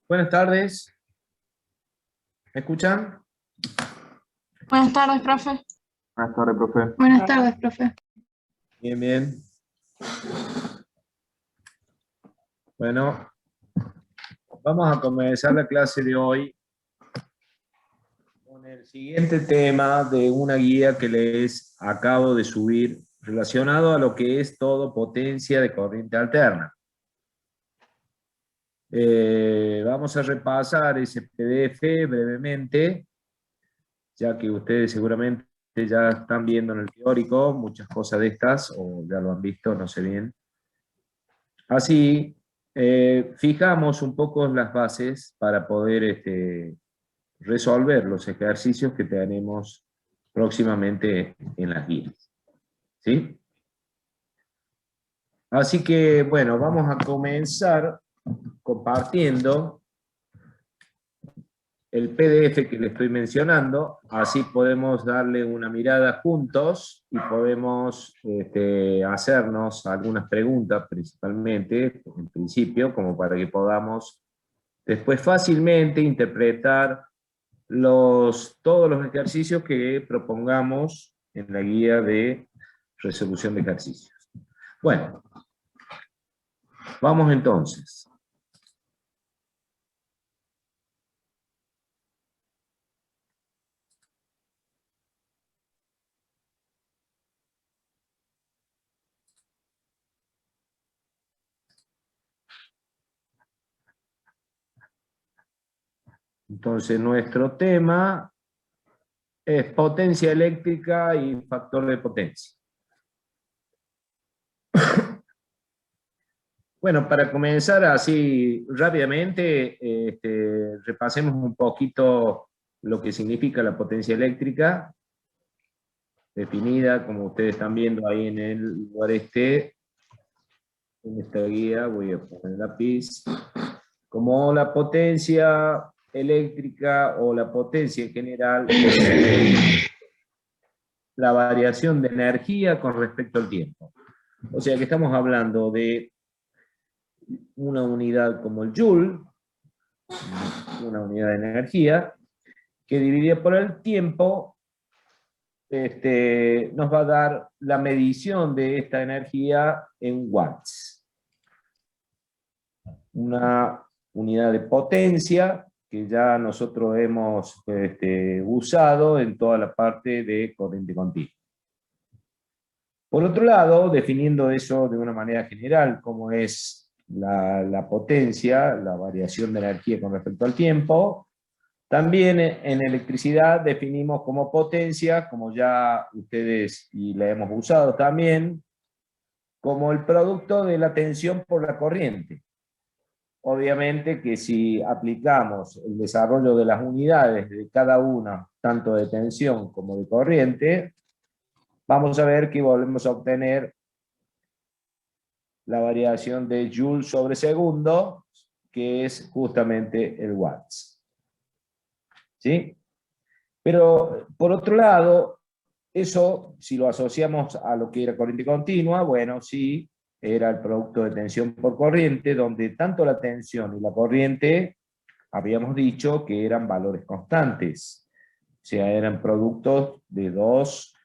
Buenas tardes. ¿Me escuchan? Buenas tardes, profe. Buenas tardes, profe. Buenas tardes, profe. Bien, bien. Bueno, vamos a comenzar la clase de hoy con el siguiente tema de una guía que les acabo de subir relacionado a lo que es todo potencia de corriente alterna. Vamos a repasar ese PDF brevemente, ya que ustedes seguramente ya están viendo en el teórico muchas cosas de estas, o ya lo han visto, no sé bien. Así, fijamos un poco las bases para poder resolver los ejercicios que tenemos próximamente en las guías. ¿Sí? Así que, bueno, vamos a comenzar compartiendo el PDF que le estoy mencionando, así podemos darle una mirada juntos y podemos hacernos algunas preguntas principalmente, en principio, como para que podamos después fácilmente interpretar todos los ejercicios que propongamos en la guía de resolución de ejercicios. Bueno, vamos entonces. Entonces, nuestro tema es potencia eléctrica y factor de potencia. Bueno, para comenzar así rápidamente, repasemos un poquito lo que significa la potencia eléctrica, definida, como ustedes están viendo ahí en el lugar en esta guía, voy a poner el lápiz, como la potencia eléctrica o la potencia en general, la variación de energía con respecto al tiempo. O sea que estamos hablando de una unidad como el Joule, una unidad de energía, que dividida por el tiempo nos va a dar la medición de esta energía en watts. Una unidad de potencia que ya nosotros hemos usado en toda la parte de corriente continua. Por otro lado, definiendo eso de una manera general, como es la potencia, la variación de energía con respecto al tiempo, también en electricidad definimos como potencia, como ya ustedes y la hemos usado también, como el producto de la tensión por la corriente. Obviamente que si aplicamos el desarrollo de las unidades de cada una, tanto de tensión como de corriente, vamos a ver que volvemos a obtener la variación de Joule sobre segundo, que es justamente el watts. ¿Sí? Pero, por otro lado, eso, si lo asociamos a lo que era corriente continua, bueno, sí, era el producto de tensión por corriente, donde tanto la tensión y la corriente, habíamos dicho que eran valores constantes. O sea, eran productos de dos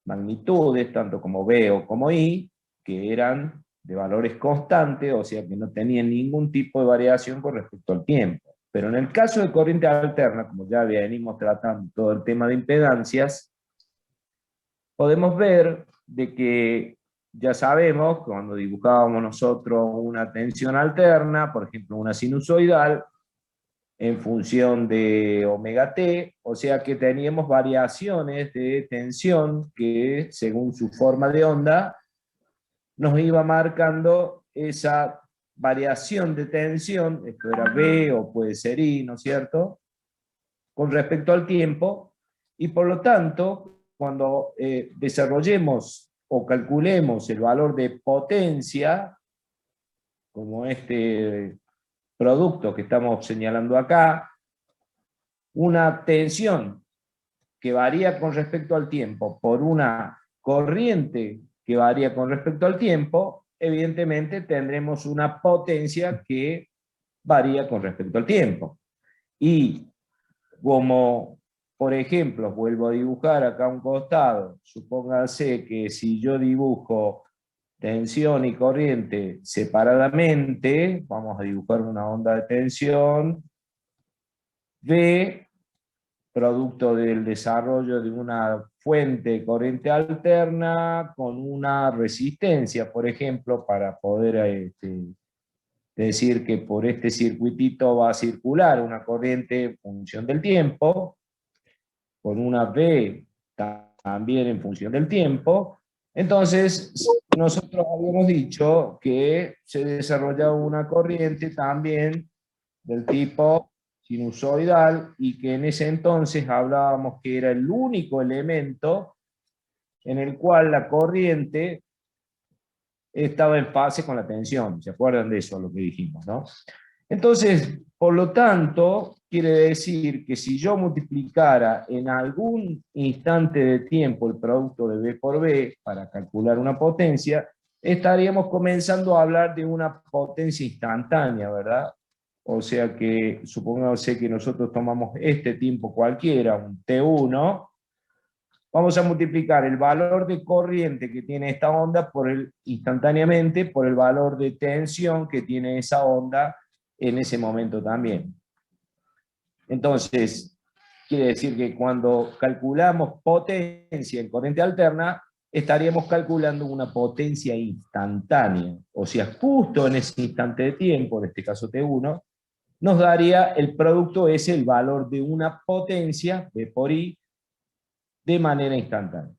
magnitudes, tanto como V o como I, que eran de valores constantes, o sea, que no tenían ningún tipo de variación con respecto al tiempo. Pero en el caso de corriente alterna, como ya venimos tratando todo el tema de impedancias, podemos ver de que ya sabemos, cuando dibujábamos nosotros una tensión alterna, por ejemplo una sinusoidal, en función de omega t, o sea que teníamos variaciones de tensión que según su forma de onda nos iba marcando esa variación de tensión, esto era V o puede ser I, ¿no es cierto?, con respecto al tiempo, y por lo tanto, cuando desarrollemos o calculemos el valor de potencia, como este producto que estamos señalando acá, una tensión que varía con respecto al tiempo por una corriente que varía con respecto al tiempo, evidentemente tendremos una potencia que varía con respecto al tiempo. Y como, por ejemplo, vuelvo a dibujar acá a un costado, supóngase que si yo dibujo tensión y corriente separadamente, vamos a dibujar una onda de tensión, V, producto del desarrollo de una fuente de corriente alterna con una resistencia, por ejemplo, para poder decir que por este circuitito va a circular una corriente en función del tiempo, con una V también en función del tiempo. Entonces, nosotros habíamos dicho que se desarrolla una corriente también del tipo sinusoidal y que en ese entonces hablábamos que era el único elemento en el cual la corriente estaba en fase con la tensión. ¿Se acuerdan de eso, lo que dijimos, no? Entonces, por lo tanto, quiere decir que si yo multiplicara en algún instante de tiempo el producto de B por B para calcular una potencia, estaríamos comenzando a hablar de una potencia instantánea, ¿verdad? O sea que, supongamos que nosotros tomamos este tiempo cualquiera, un T1, vamos a multiplicar el valor de corriente que tiene esta onda instantáneamente por el valor de tensión que tiene esa onda en ese momento también. Entonces, quiere decir que cuando calculamos potencia en corriente alterna, estaríamos calculando una potencia instantánea. O sea, justo en ese instante de tiempo, en este caso T1, nos daría el producto ese, el valor de una potencia, V por I, de manera instantánea.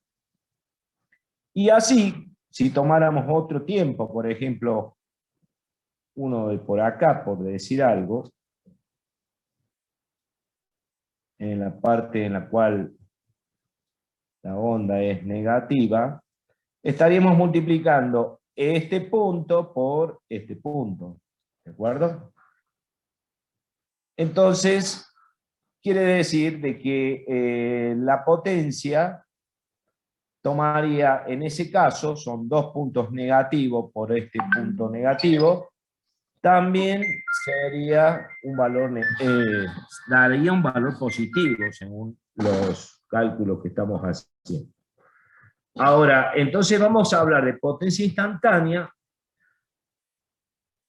Y así, si tomáramos otro tiempo, por ejemplo, uno de por acá, por decir algo, en la parte en la cual la onda es negativa, estaríamos multiplicando este punto por este punto. ¿De acuerdo? Entonces, quiere decir de que la potencia tomaría, en ese caso, son dos puntos negativos por este punto negativo, también sería un valor, daría un valor positivo según los cálculos que estamos haciendo. Ahora, entonces vamos a hablar de potencia instantánea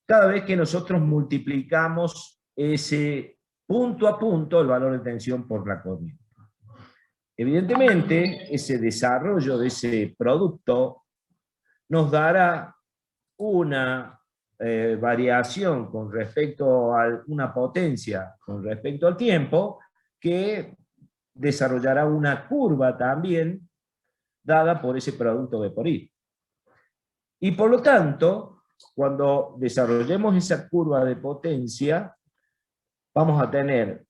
cada vez que nosotros multiplicamos ese punto a punto el valor de tensión por la corriente. Evidentemente, ese desarrollo de ese producto nos dará una variación con respecto a una potencia, con respecto al tiempo, que desarrollará una curva también dada por ese producto V por I. Y por lo tanto, cuando desarrollemos esa curva de potencia, vamos a tener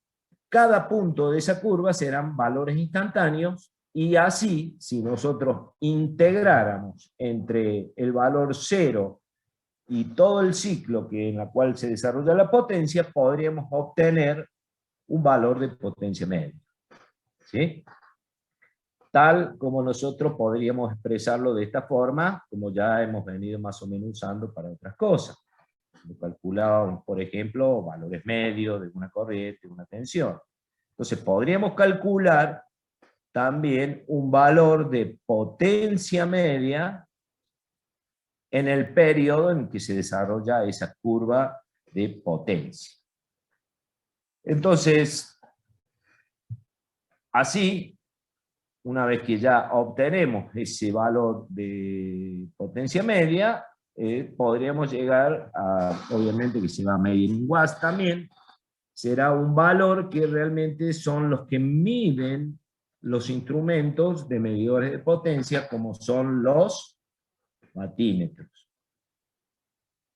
cada punto de esa curva serán valores instantáneos, y así, si nosotros integráramos entre el valor 0 y todo el ciclo en el cual se desarrolla la potencia, podríamos obtener un valor de potencia media. ¿Sí? Tal como nosotros podríamos expresarlo de esta forma, como ya hemos venido más o menos usando para otras cosas. Calculábamos, por ejemplo, valores medios de una corriente, de una tensión. Entonces podríamos calcular también un valor de potencia media en el periodo en que se desarrolla esa curva de potencia. Entonces, así, una vez que ya obtenemos ese valor de potencia media, podríamos llegar a, obviamente que se va a medir en watts también, será un valor que realmente son los que miden los instrumentos de medidores de potencia, como son los watímetros.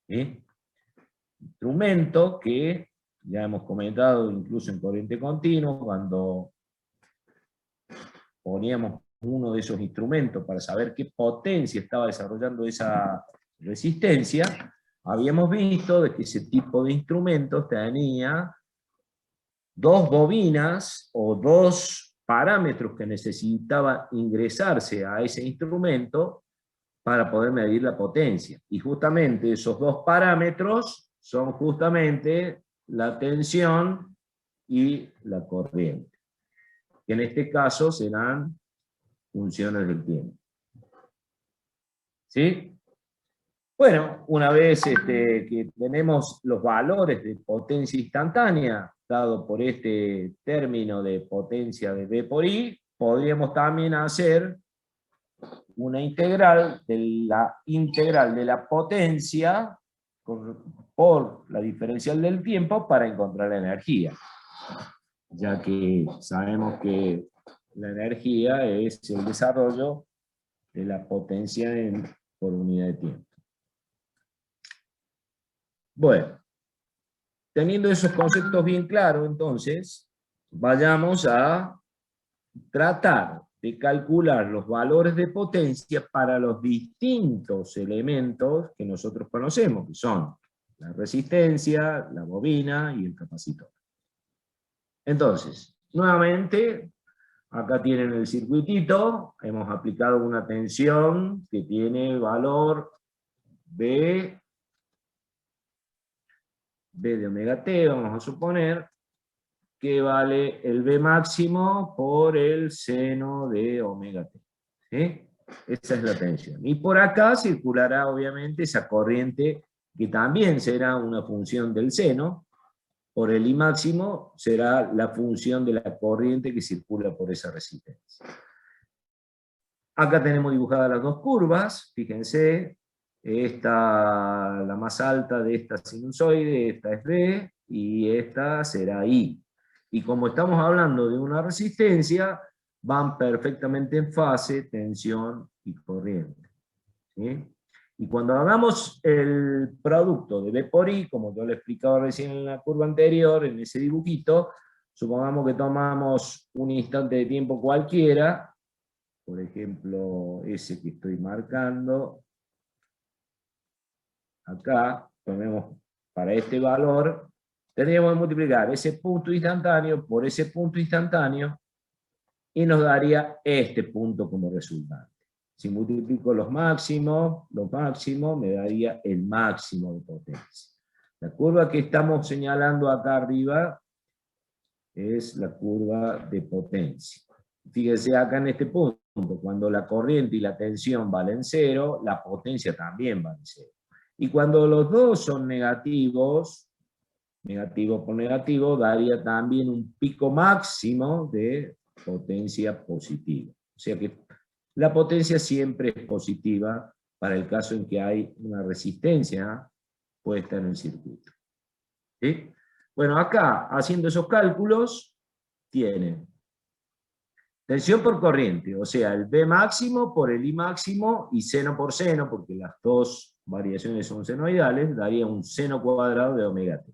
¿Sí? Instrumento que ya hemos comentado incluso en corriente continua, cuando poníamos uno de esos instrumentos para saber qué potencia estaba desarrollando esa resistencia, habíamos visto de que ese tipo de instrumentos tenía dos bobinas o dos parámetros que necesitaba ingresarse a ese instrumento para poder medir la potencia. Y justamente esos dos parámetros son justamente la tensión y la corriente, que en este caso serán funciones del tiempo. ¿Sí? Bueno, una vez que tenemos los valores de potencia instantánea, dado por este término de potencia de V por I, podríamos también hacer una integral de la potencia por la diferencial del tiempo para encontrar la energía, ya que sabemos que la energía es el desarrollo de la potencia por unidad de tiempo. Bueno, teniendo esos conceptos bien claros, entonces, vayamos a tratar de calcular los valores de potencia para los distintos elementos que nosotros conocemos, que son la resistencia, la bobina y el capacitor. Entonces, nuevamente, acá tienen el circuitito, hemos aplicado una tensión que tiene valor B de omega t, vamos a suponer, que vale el B máximo por el seno de omega t. ¿Sí? Esa es la tensión. Y por acá circulará obviamente esa corriente que también será una función del seno, por el I máximo será la función de la corriente que circula por esa resistencia. Acá tenemos dibujadas las dos curvas, fíjense, esta, la más alta de esta sinusoide, esta es B, y esta será I. Y como estamos hablando de una resistencia, van perfectamente en fase tensión y corriente. ¿Sí? Y cuando hagamos el producto de B por I, como yo le explicaba recién en la curva anterior, en ese dibujito, supongamos que tomamos un instante de tiempo cualquiera, por ejemplo, ese que estoy marcando, acá, tomemos para este valor, tendríamos que multiplicar ese punto instantáneo por ese punto instantáneo, y nos daría este punto como resultante. Si multiplico los máximos, me daría el máximo de potencia. La curva que estamos señalando acá arriba es la curva de potencia. Fíjense acá en este punto, cuando la corriente y la tensión valen 0, la potencia también vale 0. Y cuando los dos son negativos, negativo por negativo, daría también un pico máximo de potencia positiva. O sea que la potencia siempre es positiva para el caso en que hay una resistencia puesta en el circuito. ¿Sí? Bueno, acá, haciendo esos cálculos, tienen tensión por corriente, o sea, el B máximo por el I máximo y seno por seno, porque las dos variaciones son senoidales, daría un seno cuadrado de omega t.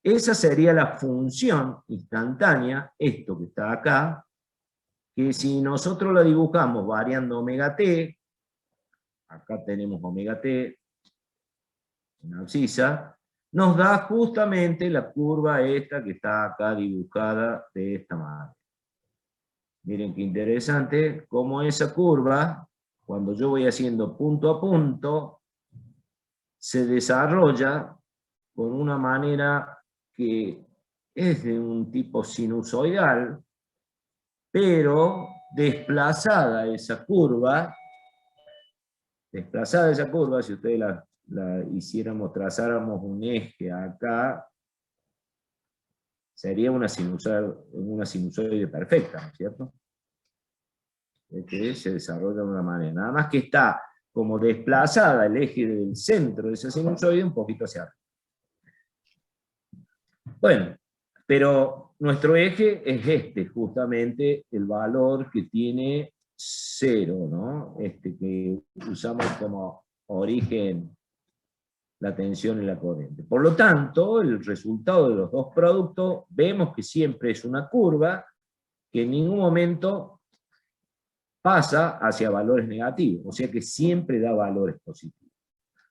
Esa sería la función instantánea, esto que está acá, que si nosotros la dibujamos variando omega t, acá tenemos omega t, una abscisa, nos da justamente la curva esta que está acá dibujada de esta manera. Miren qué interesante, cómo esa curva, cuando yo voy haciendo punto a punto, se desarrolla con una manera que es de un tipo sinusoidal, pero desplazada esa curva, si ustedes la hiciéramos, trazáramos un eje acá, sería una sinusoide perfecta, ¿no es cierto? Que se desarrolla de una manera. Nada más que está como desplazada el eje del centro de esa sinusoide un poquito hacia arriba. Bueno, pero nuestro eje es justamente el valor que tiene 0, ¿no? Que usamos como origen la tensión y la corriente. Por lo tanto, el resultado de los dos productos, vemos que siempre es una curva que en ningún momento pasa hacia valores negativos, o sea que siempre da valores positivos.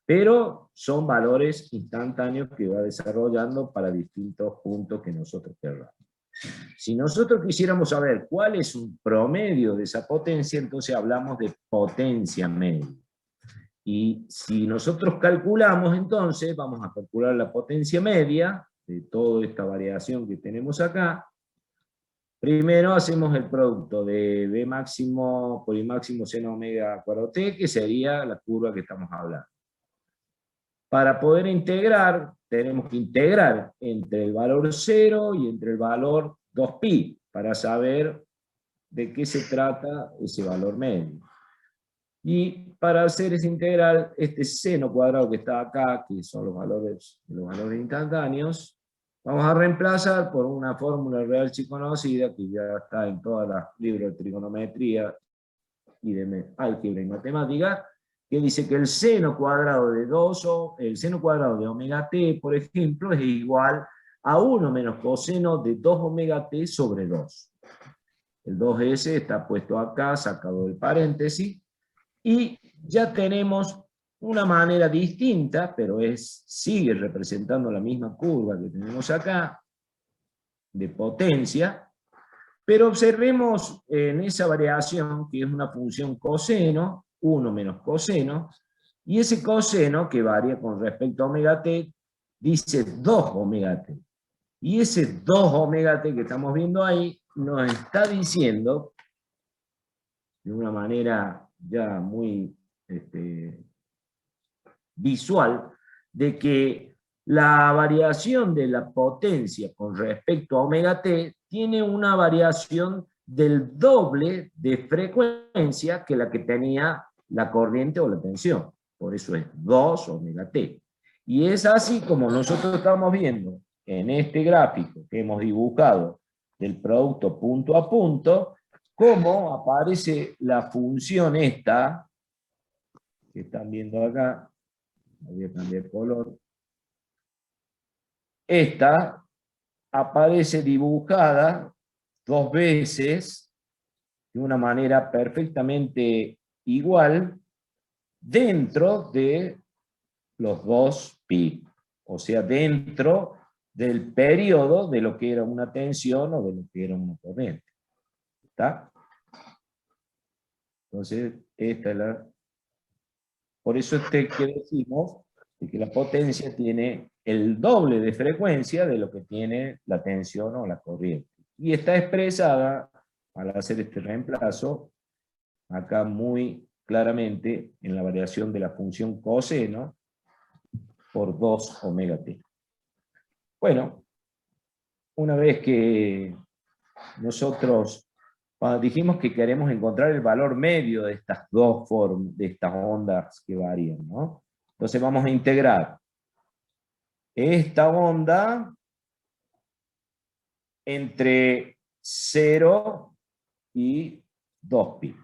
Pero son valores instantáneos que va desarrollando para distintos puntos que nosotros querramos. Si nosotros quisiéramos saber cuál es un promedio de esa potencia, entonces hablamos de potencia media. Y si nosotros calculamos, entonces, vamos a calcular la potencia media, de toda esta variación que tenemos acá, primero hacemos el producto de B máximo por I máximo seno omega cuadrado t, que sería la curva que estamos hablando. Para poder integrar, tenemos que integrar entre el valor 0 y entre el valor 2pi, para saber de qué se trata ese valor medio. Y para hacer esa integral, este seno cuadrado que está acá, que son los valores instantáneos, vamos a reemplazar por una fórmula real conocida, que ya está en todos los libros de trigonometría y de álgebra y matemática, que dice que el seno cuadrado de 2, o el seno cuadrado de omega t, por ejemplo, es igual a 1 menos coseno de 2 omega t sobre 2. El 2s está puesto acá, sacado del paréntesis, y ya tenemos una manera distinta, pero sigue representando la misma curva que tenemos acá, de potencia, pero observemos en esa variación que es una función coseno, 1 menos coseno, y ese coseno que varía con respecto a omega t, dice 2 omega t. Y ese 2 omega t que estamos viendo ahí, nos está diciendo, de una manera ya muy visual, de que la variación de la potencia con respecto a omega t tiene una variación del doble de frecuencia que la que tenía la corriente o la tensión. Por eso es 2 omega t. Y es así como nosotros estamos viendo en este gráfico que hemos dibujado del producto punto a punto, cómo aparece la función esta, que están viendo acá. Voy a cambiar color. Esta aparece dibujada 2 veces de una manera perfectamente igual dentro de los 2pi, o sea, dentro del periodo de lo que era una tensión o de lo que era una corriente. ¿Está? Entonces, esta es la... Por eso que decimos que la potencia tiene el doble de frecuencia de lo que tiene la tensión o la corriente. Y está expresada, al hacer este reemplazo, acá muy claramente en la variación de la función coseno por 2 omega t. Bueno, una vez que nosotros dijimos que queremos encontrar el valor medio de estas dos formas, de estas ondas que varían, ¿no? Entonces vamos a integrar esta onda entre 0 y 2pi.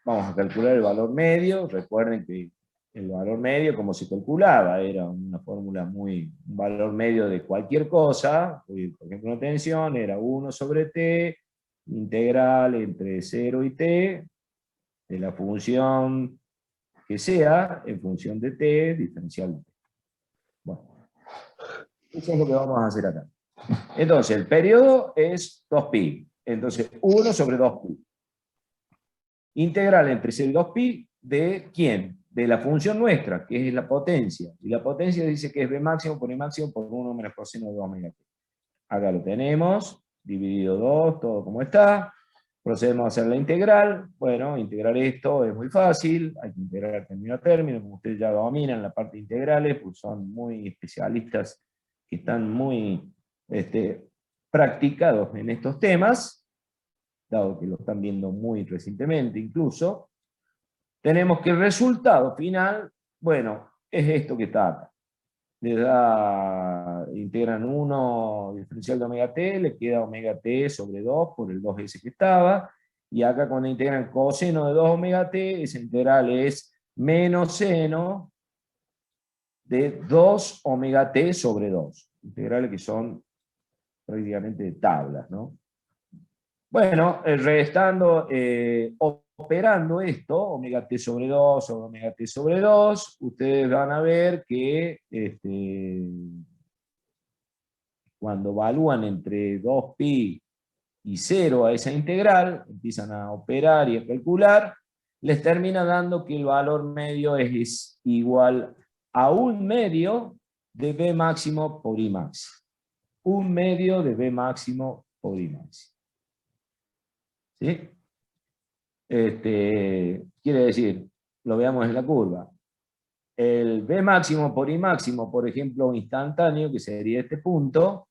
Vamos a calcular el valor medio. Recuerden que el valor medio, como se calculaba, era una fórmula un valor medio de cualquier cosa. Por ejemplo, una tensión era 1 sobre t, integral entre 0 y t, de la función que sea, en función de t, diferencial de t. Bueno, eso es lo que vamos a hacer acá. Entonces, el periodo es 2pi. Entonces, 1 sobre 2pi. Integral entre 0 y 2pi de ¿quién? De la función nuestra, que es la potencia. Y la potencia dice que es B máximo por I máximo por 1 menos coseno de 2 omega t. Acá lo tenemos, dividido 2, todo como está. Procedemos a hacer la integral. Bueno, integrar esto es muy fácil, hay que integrar término a término, como ustedes ya dominan la parte de integrales, pues son muy especialistas que están muy practicados en estos temas, dado que lo están viendo muy recientemente incluso. Tenemos que el resultado final, bueno, es esto que está acá. Le da, integran 1 diferencial de omega t, le queda omega t sobre 2 por el 2s que estaba, y acá cuando integran coseno de 2 omega t, esa integral es menos seno de 2 omega t sobre 2. Integrales que son prácticamente de tablas, ¿no? Bueno, restando, operando esto, omega t sobre 2 o omega t sobre 2, ustedes van a ver que cuando evalúan entre 2pi y 0 a esa integral, empiezan a operar y a calcular, les termina dando que el valor medio es igual a 1 medio de B máximo por I máximo. 1 medio de B máximo por I máximo. ¿Sí? Quiere decir, lo veamos en la curva. El B máximo por I máximo, por ejemplo, instantáneo, que sería este punto,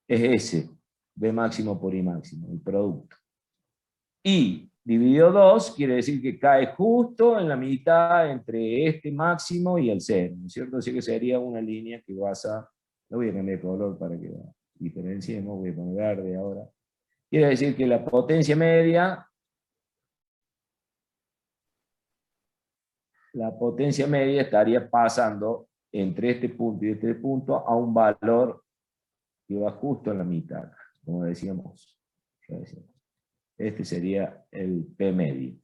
es ese, B máximo por I máximo, el producto. Y dividido 2 quiere decir que cae justo en la mitad entre este máximo y el 0, ¿no es cierto? Así que sería una línea que basa, lo voy a cambiar de color para que diferenciemos, voy a poner verde ahora. Quiere decir que la potencia media estaría pasando entre este punto y este punto a un valor que va justo en la mitad, como decíamos. Este sería el P medio,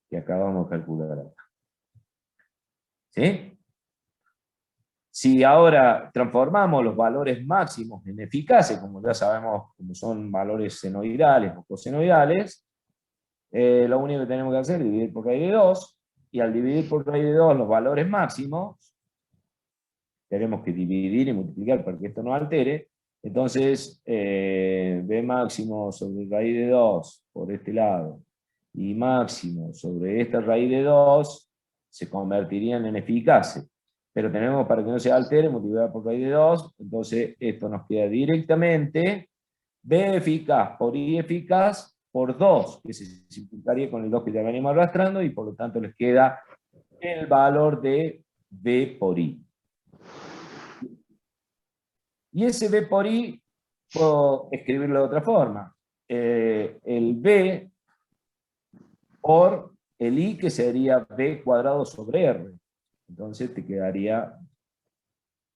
que acabamos de calcular acá. ¿Sí? Si ahora transformamos los valores máximos en eficaces, como ya sabemos, como son valores senoidales o cosenoidales, lo único que tenemos que hacer es dividir por raíz de 2, y al dividir por raíz de 2 los valores máximos, tenemos que dividir y multiplicar para que esto no altere. Entonces, B máximo sobre raíz de 2 por este lado, y máximo sobre esta raíz de 2, se convertirían en eficaces. Pero tenemos, para que no se altere, multiplicar por raíz de 2, entonces esto nos queda directamente B eficaz por I eficaz por 2, que se simplificaría con el 2 que ya venimos arrastrando, y por lo tanto les queda el valor de B por I. Y ese B por I, puedo escribirlo de otra forma. El B por el I, que sería B cuadrado sobre R. Entonces te quedaría,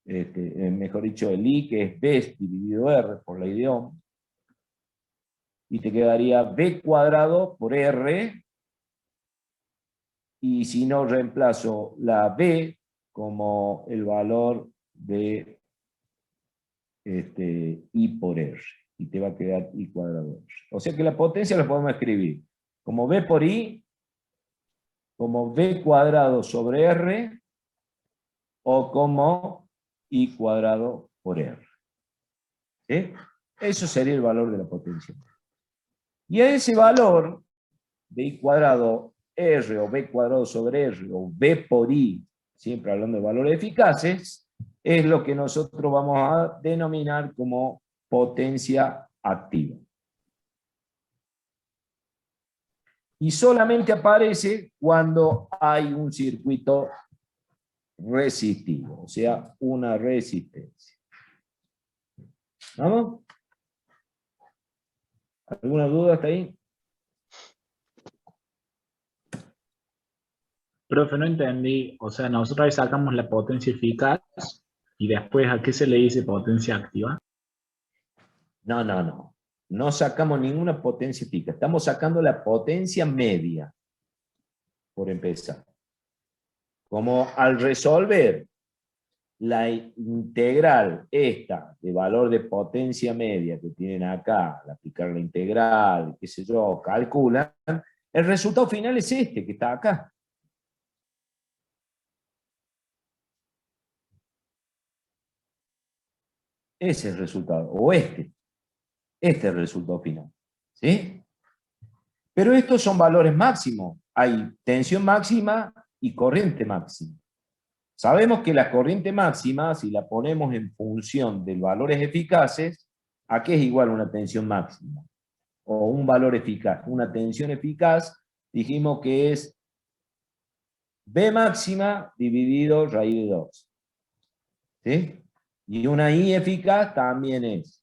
mejor dicho, el I, que es B dividido R por la idioma. Y te quedaría B cuadrado por R. Y si no, reemplazo la B como el valor de I por R. Y te va a quedar I cuadrado R. O sea que la potencia la podemos escribir como B por I, como B cuadrado sobre R, o como I cuadrado por R. ¿Sí? Eso sería el valor de la potencia. Y a ese valor de I cuadrado R, o B cuadrado sobre R, o B por I, siempre hablando de valores eficaces, es lo que nosotros vamos a denominar como potencia activa. Y solamente aparece cuando hay un circuito resistivo, o sea, una resistencia. ¿Vamos? ¿Alguna duda hasta ahí? Profe, no entendí. O sea, nosotros ahí sacamos la potencia eficaz y después, ¿a qué se le dice potencia activa? No, no, no. No sacamos ninguna potencia eficaz. Estamos sacando la potencia media, por empezar. Como al resolver la integral esta de valor de potencia media que tienen acá, al aplicar la integral, qué sé yo, calculan, el resultado final es este que está acá. Ese es el resultado, o este es el resultado final. ¿Sí? Pero estos son valores máximos. Hay tensión máxima y corriente máxima. Sabemos que la corriente máxima, si la ponemos en función de valores eficaces, ¿a qué es igual una tensión máxima? O un valor eficaz. Una tensión eficaz, dijimos que es B máxima dividido raíz de 2. ¿Sí? Y una I eficaz también es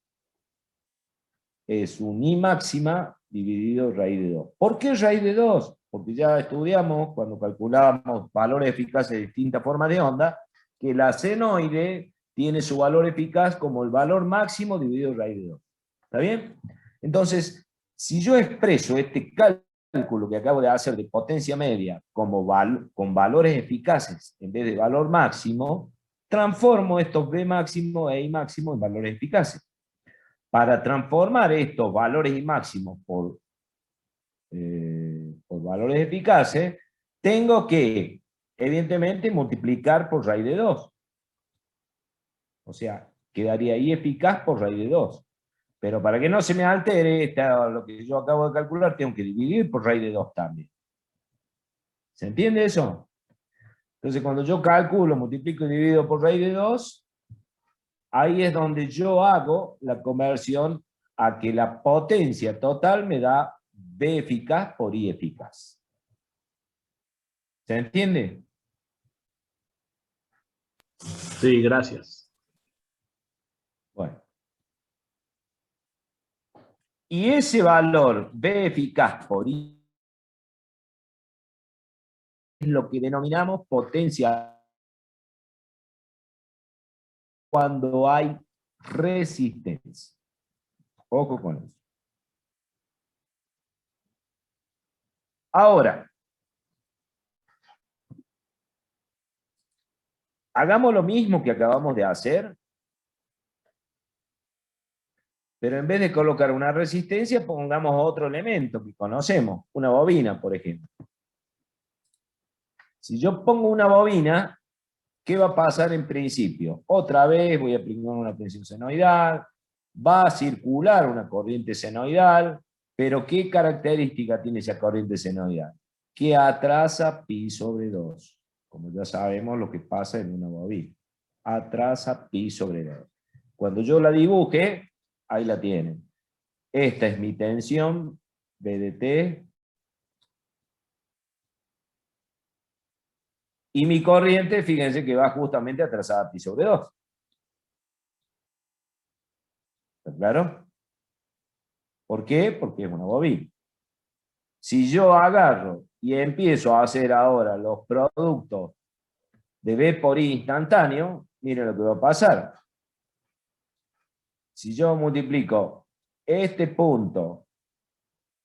un I máxima dividido raíz de 2. ¿Por qué raíz de 2? Porque ya estudiamos, cuando calculábamos valores eficaces de distintas formas de onda, que la senoide tiene su valor eficaz como el valor máximo dividido raíz de 2. ¿Está bien? Entonces, si yo expreso este cálculo que acabo de hacer de potencia media como con valores eficaces en vez de valor máximo, transformo estos B máximo e I máximo en valores eficaces. Para transformar estos valores I máximos por valores eficaces, tengo que, evidentemente, multiplicar por raíz de 2. O sea, quedaría I eficaz por raíz de 2. Pero para que no se me altere lo que yo acabo de calcular, tengo que dividir por raíz de 2 también. ¿Se entiende eso? Entonces, cuando yo calculo, multiplico y divido por raíz de 2, ahí es donde yo hago la conversión a que la potencia total me da B eficaz por I eficaz. ¿Se entiende? Sí, gracias. Bueno. Y ese valor B eficaz por I es lo que denominamos potencia cuando hay resistencia. Ojo con eso. Ahora, hagamos lo mismo que acabamos de hacer, pero en vez de colocar una resistencia, pongamos otro elemento que conocemos, una bobina, por ejemplo. Si yo pongo una bobina, ¿qué va a pasar en principio? Otra vez voy a aplicar una tensión senoidal, va a circular una corriente senoidal, pero ¿qué característica tiene esa corriente senoidal? Que atrasa pi sobre 2. Como ya sabemos lo que pasa en una bobina. Atrasa pi sobre 2. Cuando yo la dibuje, ahí la tienen. Esta es mi tensión, B de T. Y mi corriente, fíjense que va justamente atrasada pi sobre 2. ¿Está claro? ¿Por qué? Porque es una bobina. Si yo agarro y empiezo a hacer ahora los productos de B por I instantáneo, miren lo que va a pasar. Si yo multiplico este punto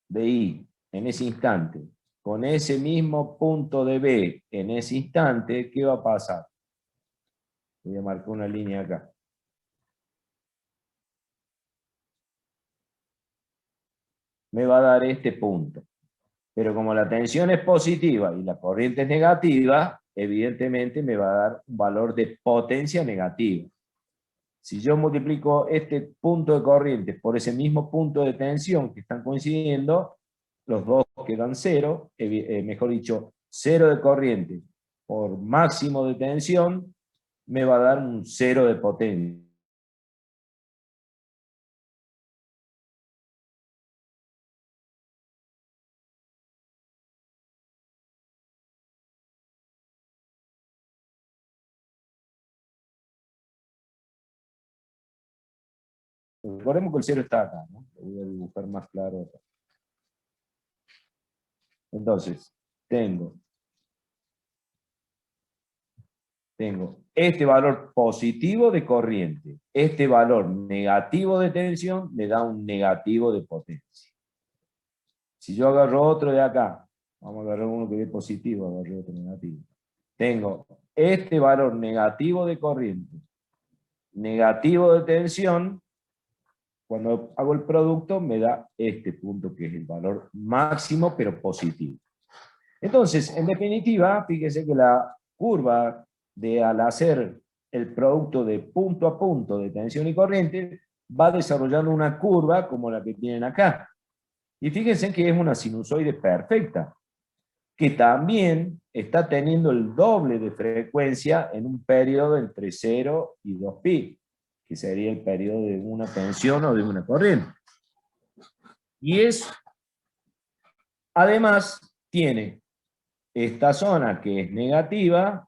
de I en ese instante con ese mismo punto de B en ese instante, ¿qué va a pasar? Voy a marcar una línea acá. Me va a dar este punto. Pero como la tensión es positiva y la corriente es negativa, evidentemente me va a dar un valor de potencia negativa. Si yo multiplico este punto de corriente por ese mismo punto de tensión que están coincidiendo, los dos quedan cero, mejor dicho, cero de corriente por máximo de tensión, me va a dar un cero de potencia. Recordemos que el cero está acá, ¿no? Lo voy a dibujar más claro acá. Entonces, tengo este valor positivo de corriente, este valor negativo de tensión me da un negativo de potencia. Si yo agarro otro de acá, vamos a agarrar uno que dé positivo, agarro otro negativo. Tengo este valor negativo de corriente, negativo de tensión, cuando hago el producto me da este punto que es el valor máximo pero positivo. Entonces, en definitiva, fíjese que la curva al hacer el producto de punto a punto de tensión y corriente, va desarrollando una curva como la que tienen acá. Y fíjense que es una sinusoide perfecta, que también está teniendo el doble de frecuencia en un periodo entre 0 y 2π, que sería el periodo de una tensión o de una corriente. Y además, tiene esta zona que es negativa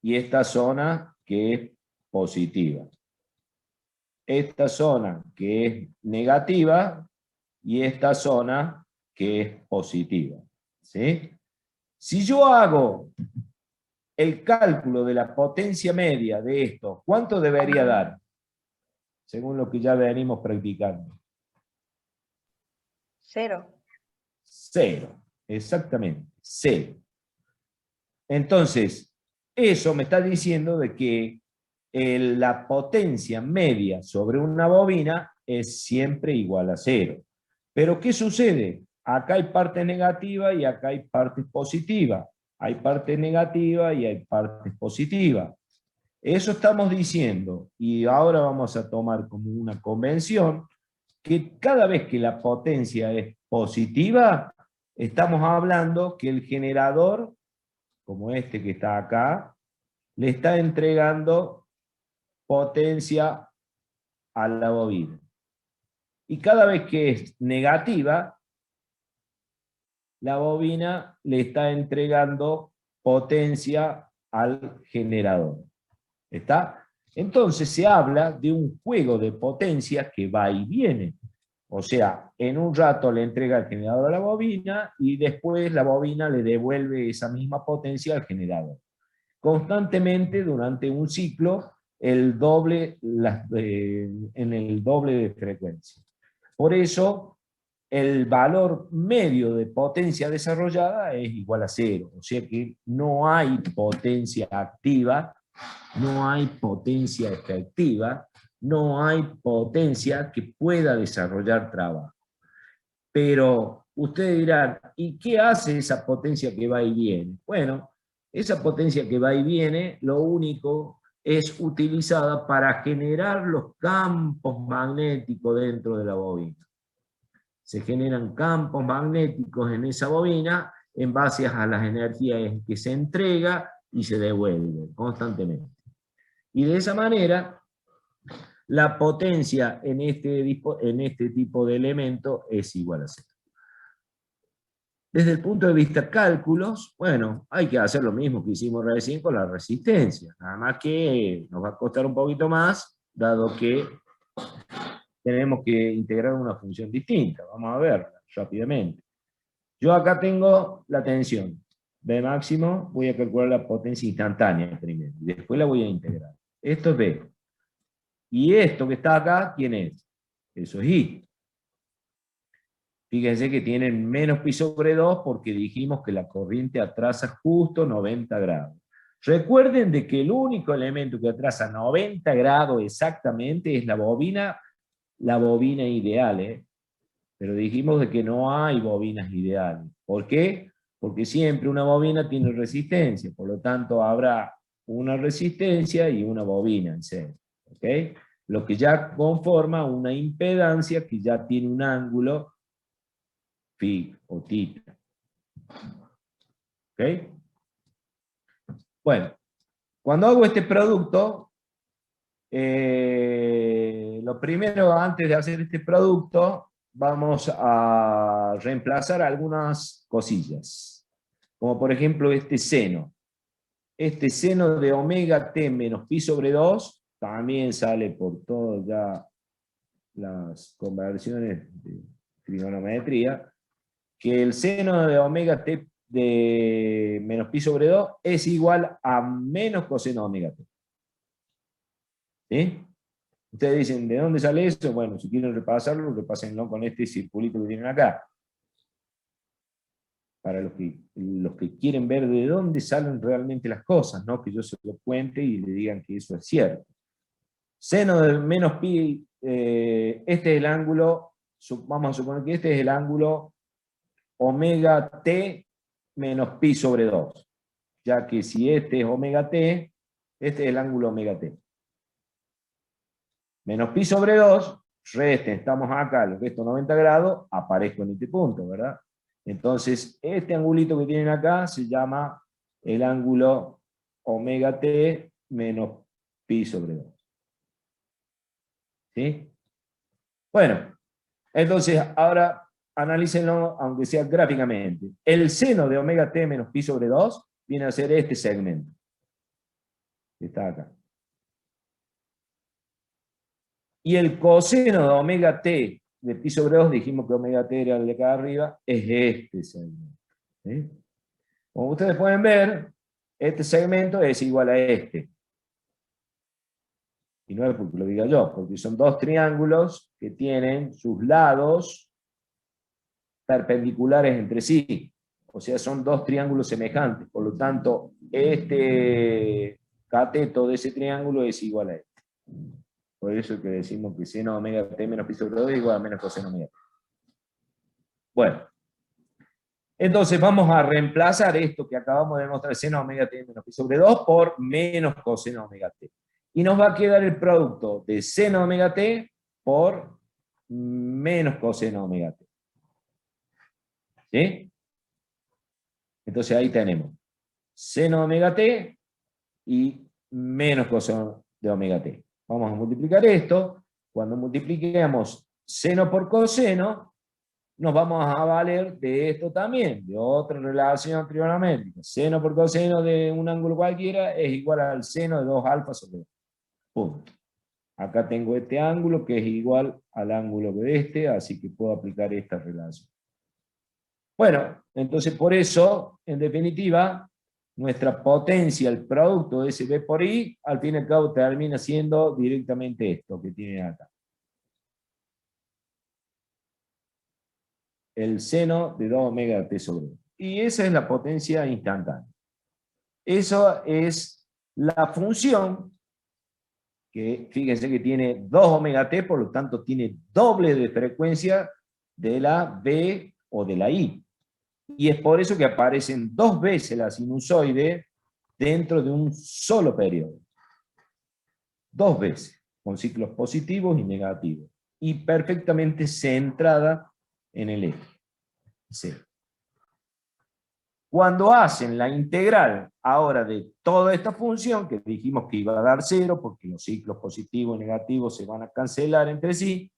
y esta zona que es positiva. Esta zona que es negativa y esta zona que es positiva. ¿Sí? Si yo hago el cálculo de la potencia media de esto, ¿cuánto debería dar? Según lo que ya venimos practicando. 0. 0, exactamente, 0. Entonces, eso me está diciendo de que la potencia media sobre una bobina es siempre igual a 0. Pero ¿qué sucede? Acá hay parte negativa y acá hay parte positiva. Hay parte negativa y hay parte positiva. Eso estamos diciendo, y ahora vamos a tomar como una convención, que cada vez que la potencia es positiva, estamos hablando que el generador, como este que está acá, le está entregando potencia a la bobina. Y cada vez que es negativa, la bobina le está entregando potencia al generador. ¿Está? Entonces se habla de un juego de potencias que va y viene. O sea, en un rato le entrega el generador a la bobina y después la bobina le devuelve esa misma potencia al generador. Constantemente durante un ciclo el doble, en el doble de frecuencia. Por eso el valor medio de potencia desarrollada es igual a 0. O sea que no hay potencia activa, no hay potencia efectiva, no hay potencia que pueda desarrollar trabajo. Pero ustedes dirán, ¿y qué hace esa potencia que va y viene? Bueno, esa potencia que va y viene, lo único es utilizada para generar los campos magnéticos dentro de la bobina. Se generan campos magnéticos en esa bobina en base a las energías que se entrega y se devuelve constantemente. Y de esa manera, la potencia en este tipo de elemento es igual a 0. Desde el punto de vista cálculos, bueno, hay que hacer lo mismo que hicimos recién con la resistencia, nada más que nos va a costar un poquito más, dado que tenemos que integrar una función distinta. Vamos a verla rápidamente. Yo acá tengo la tensión. B máximo, voy a calcular la potencia instantánea primero, y después la voy a integrar. Esto es B. Y esto que está acá, ¿quién es? Eso es I. Fíjense que tienen menos pi sobre 2 porque dijimos que la corriente atrasa justo 90 grados. Recuerden de que el único elemento que atrasa 90 grados exactamente es la bobina ideal, ¿eh? Pero dijimos de que no hay bobinas ideales. ¿Por qué? Porque siempre una bobina tiene resistencia, por lo tanto habrá una resistencia y una bobina en serio. ¿Okay? Lo que ya conforma una impedancia que ya tiene un ángulo phi o tita. ¿Ok? Bueno, cuando hago este producto, lo primero antes de hacer este producto, vamos a reemplazar algunas cosillas. Como por ejemplo este seno. Este seno de omega t menos pi sobre 2 también sale por todas ya las conversiones de trigonometría, que el seno de omega t de menos pi sobre 2 es igual a menos coseno de omega t. ¿Sí? Ustedes dicen, ¿de dónde sale eso? Bueno, si quieren repasarlo, repásenlo con este circulito que tienen acá. Para los que quieren ver de dónde salen realmente las cosas, ¿no? Que yo se lo cuente y le digan que eso es cierto. Seno de menos pi, este es el ángulo, vamos a suponer que este es el ángulo omega t menos pi sobre 2. Ya que si este es omega t, este es el ángulo omega t. Menos pi sobre 2, resten, estamos acá, lo que es 90 grados, aparezco en este punto, ¿verdad? Entonces, este angulito que tienen acá se llama el ángulo omega t menos pi sobre 2. ¿Sí? Bueno, entonces ahora analícenlo, aunque sea gráficamente. El seno de omega t menos pi sobre 2 viene a ser este segmento. Que está acá. Y el coseno de omega t de pi sobre 2, dijimos que omega t era el de acá arriba, es este segmento. ¿Sí? Como ustedes pueden ver, este segmento es igual a este. Y no es porque lo diga yo, porque son dos triángulos que tienen sus lados perpendiculares entre sí. O sea, son dos triángulos semejantes. Por lo tanto, este cateto de ese triángulo es igual a este. Por eso es que decimos que seno omega t menos pi sobre 2 es igual a menos coseno omega t. Bueno. Entonces vamos a reemplazar esto que acabamos de demostrar, seno omega t menos pi sobre 2 por menos coseno omega t. Y nos va a quedar el producto de seno omega t por menos coseno omega t. ¿Sí? Entonces ahí tenemos seno omega t y menos coseno de omega t. Vamos a multiplicar esto. Cuando multipliquemos seno por coseno, nos vamos a valer de esto también, de otra relación trigonométrica. Seno por coseno de un ángulo cualquiera es igual al seno de 2 alfa sobre 2. Punto. Acá tengo este ángulo que es igual al ángulo de este, así que puedo aplicar esta relación. Bueno, entonces por eso, en definitiva, nuestra potencia, el producto de ese B por I, al fin y al cabo termina siendo directamente esto que tienen acá. El seno de 2 omega de t sobre 2. Y esa es la potencia instantánea. Eso es la función que, fíjense que tiene 2 omega t, por lo tanto tiene doble de frecuencia de la B o de la I. Y es por eso que aparecen 2 veces la sinusoide dentro de un solo periodo. 2 veces, con ciclos positivos y negativos. Y perfectamente centrada en el eje C. Cuando hacen la integral ahora de toda esta función, que dijimos que iba a dar 0, porque los ciclos positivos y negativos se van a cancelar entre sí,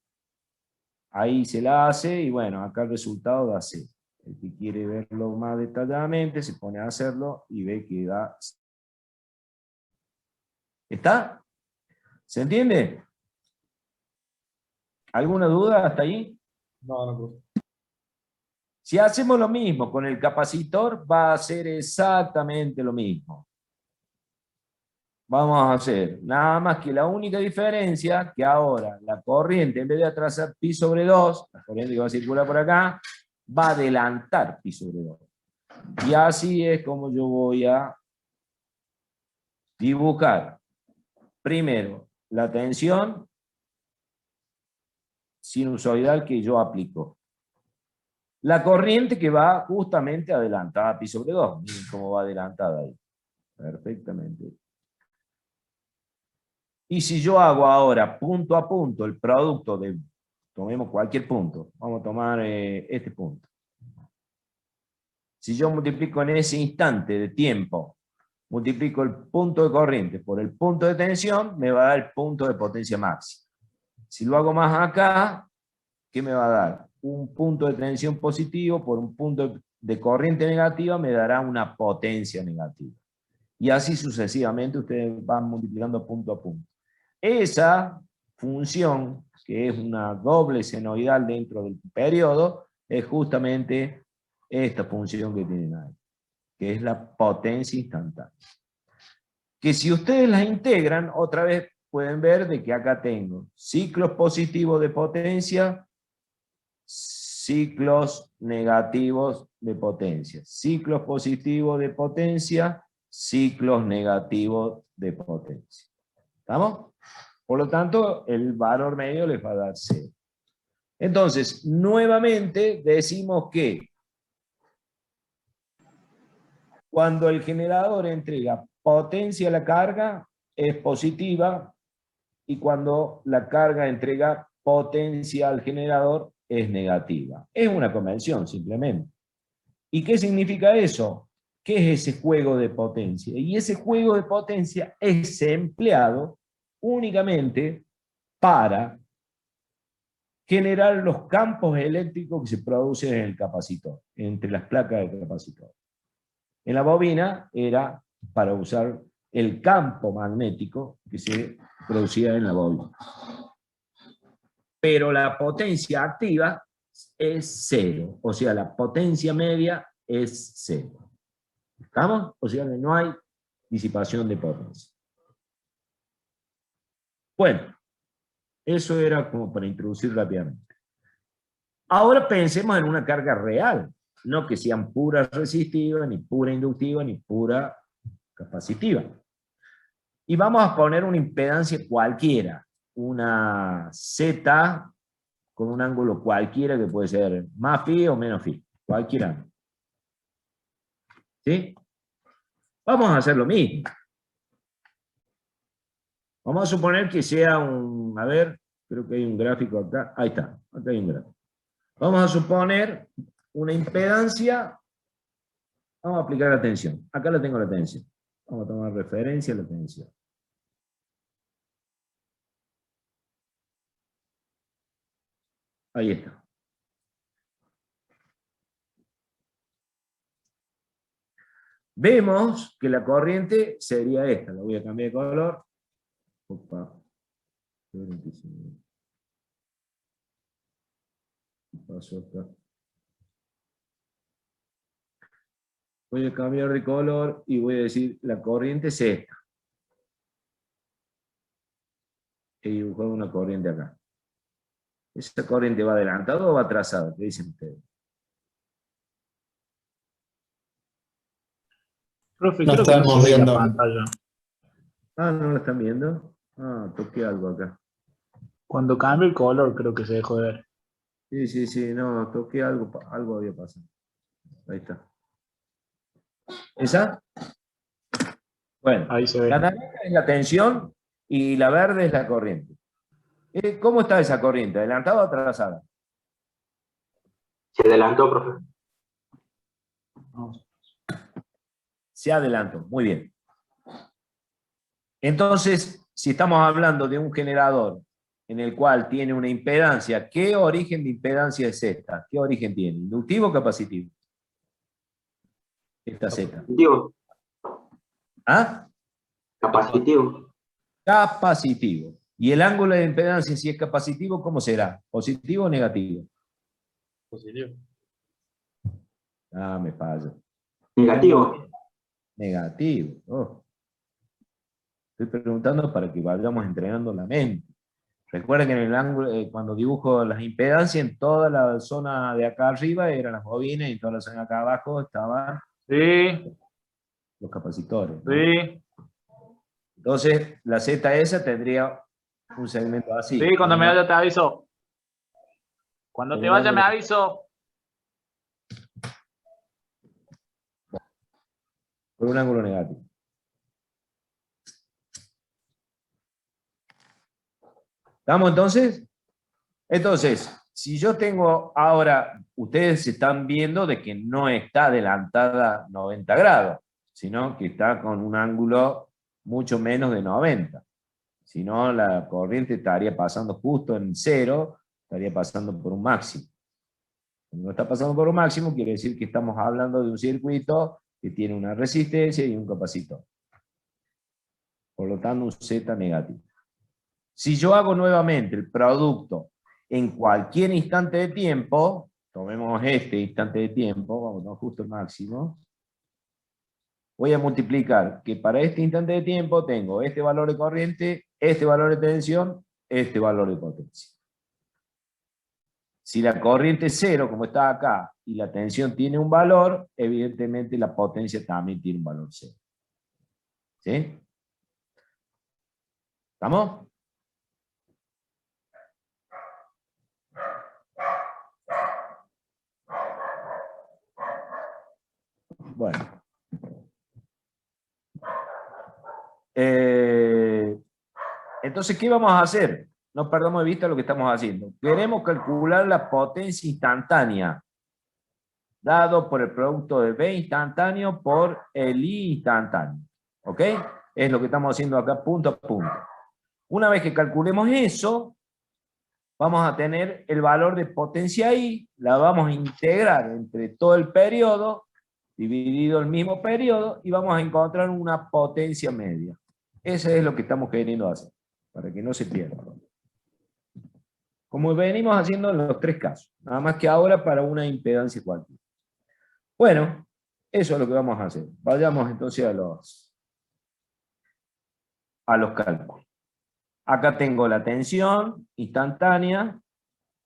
ahí se la hace, y bueno, acá el resultado da 0. El que quiere verlo más detalladamente, se pone a hacerlo y ve que da 0. ¿Está? ¿Se entiende? ¿Alguna duda hasta ahí? No, no. Si hacemos lo mismo con el capacitor, va a ser exactamente lo mismo. Vamos a hacer nada más que la única diferencia, que ahora la corriente, en vez de atrasar pi sobre 2, la corriente que va a circular por acá, va a adelantar pi sobre 2. Y así es como yo voy a dibujar primero la tensión sinusoidal que yo aplico. La corriente que va justamente adelantada a pi sobre 2. Miren cómo va adelantada ahí. Perfectamente. Y si yo hago ahora punto a punto el producto de, tomemos cualquier punto, vamos a tomar este punto. Si yo multiplico en ese instante de tiempo, multiplico el punto de corriente por el punto de tensión, me va a dar el punto de potencia máxima. Si lo hago más acá, ¿qué me va a dar? Un punto de tensión positivo por un punto de corriente negativa me dará una potencia negativa. Y así sucesivamente ustedes van multiplicando punto a punto. Esa función, que es una doble senoidal dentro del periodo, es justamente esta función que tienen ahí, que es la potencia instantánea. Que si ustedes la integran, otra vez pueden ver de que acá tengo ciclos positivos de potencia, ciclos negativos de potencia, ciclos positivos de potencia, ciclos negativos de potencia. ¿Estamos? Por lo tanto, el valor medio les va a dar 0. Entonces, nuevamente decimos que cuando el generador entrega potencia a la carga, es positiva, y cuando la carga entrega potencia al generador, es negativa. Es una convención, simplemente. ¿Y qué significa eso? ¿Qué es ese juego de potencia? Y ese juego de potencia es empleado únicamente para generar los campos eléctricos que se producen en el capacitor, entre las placas del capacitor. En la bobina era para usar el campo magnético que se producía en la bobina. Pero la potencia activa es 0, o sea, la potencia media es 0. ¿Estamos? O sea que no hay disipación de potencia. Bueno, eso era como para introducir rápidamente. Ahora pensemos en una carga real, no que sean pura resistiva, ni pura inductiva, ni pura capacitiva. Y vamos a poner una impedancia cualquiera, una Z con un ángulo cualquiera que puede ser más phi o menos phi, cualquier ángulo. ¿Sí? Vamos a hacer lo mismo. Vamos a suponer que sea un, a ver, creo que hay un gráfico acá. Ahí está, acá hay un gráfico. Vamos a suponer una impedancia. Vamos a aplicar la tensión. Acá la tengo la tensión. Vamos a tomar referencia a la tensión. Ahí está. Vemos que la corriente sería esta. La voy a cambiar de color. Opa. ¿Qué pasó acá? Voy a cambiar de color y voy a decir la corriente es esta. He dibujado una corriente acá. ¿Esa corriente va adelantada o va atrasada? ¿Qué dicen ustedes? Profe, No creo que no se estamos ve la viendo. pantalla. Ah, ¿no lo están viendo? Ah, toqué algo acá. Cuando cambia el color, creo que se dejó de ver. Sí, sí, sí, no, toqué algo, algo había pasado. Ahí está. ¿Esa? Bueno, Ahí se la ve. naranja es la tensión y la verde es la corriente. ¿Cómo está esa corriente? ¿Adelantada o atrasada? Se adelantó, profe. Se adelantó, muy bien. Entonces, si estamos hablando de un generador en el cual tiene una impedancia, ¿qué origen de impedancia es esta? ¿Qué origen tiene? ¿Inductivo o capacitivo? Esta Z. Capacitivo. ¿Ah? Capacitivo. Capacitivo. ¿Y el ángulo de impedancia, si es capacitivo, cómo será? ¿Positivo o negativo? Positivo. Ah, me falla. Negativo. Negativo. Oh. Estoy preguntando para que vayamos entrenando la mente. Recuerden que en el ángulo, cuando dibujo las impedancias, en toda la zona de acá arriba eran las bobinas y en toda la zona de acá abajo estaban Sí, los capacitores, ¿no? sí. Entonces, la ZS tendría un segmento así. Sí, cuando me vaya te aviso. Cuando Con te un vaya me ángulo- aviso. Con un ángulo negativo. ¿Estamos entonces? Entonces, si yo tengo ahora, ustedes están viendo de que no está adelantada 90 grados, sino que está con un ángulo mucho menos de 90. Si no, la corriente estaría pasando justo en cero, estaría pasando por un máximo. Cuando no está pasando por un máximo, quiere decir que estamos hablando de un circuito que tiene una resistencia y un capacitor. Por lo tanto, un Z negativo. Si yo hago nuevamente el producto en cualquier instante de tiempo, tomemos este instante de tiempo, vamos a justo el máximo, voy a multiplicar que para este instante de tiempo tengo este valor de corriente, este valor de tensión, este valor de potencia. Si la corriente es cero, como está acá, y la tensión tiene un valor, evidentemente la potencia también tiene un valor cero. ¿Sí? ¿Estamos? Bueno. Entonces, ¿qué vamos a hacer? No perdamos de vista lo que estamos haciendo. Queremos calcular la potencia instantánea, dado por el producto de B instantáneo por el I instantáneo. ¿Ok? Es lo que estamos haciendo acá punto a punto. Una vez que calculemos eso, vamos a tener el valor de potencia I, la vamos a integrar entre todo el periodo, dividido el mismo periodo, y vamos a encontrar una potencia media. Eso es lo que estamos queriendo hacer, para que no se pierda. Como venimos haciendo en los tres casos, nada más que ahora para una impedancia cuántica. Bueno, eso es lo que vamos a hacer. Vayamos entonces a los cálculos. Acá tengo la tensión instantánea,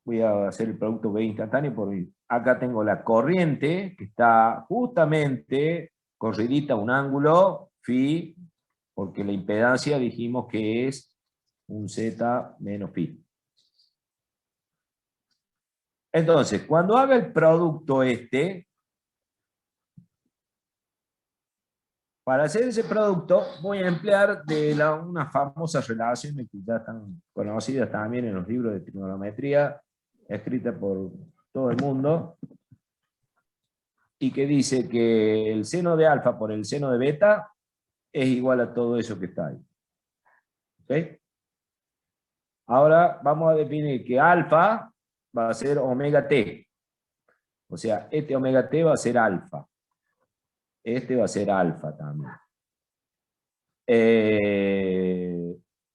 voy a hacer el producto B instantáneo por mí. Acá tengo la corriente, que está justamente corridita a un ángulo phi, porque la impedancia dijimos que es un Z menos phi. Entonces, cuando haga el producto este, para hacer ese producto voy a emplear unas famosas relaciones que ya están conocidas también en los libros de trigonometría, escritas por todo el mundo, y que dice que el seno de alfa por el seno de beta es igual a todo eso que está ahí. ¿Ok? Ahora vamos a definir que alfa va a ser omega t. O sea, este omega t va a ser alfa. Este va a ser alfa también.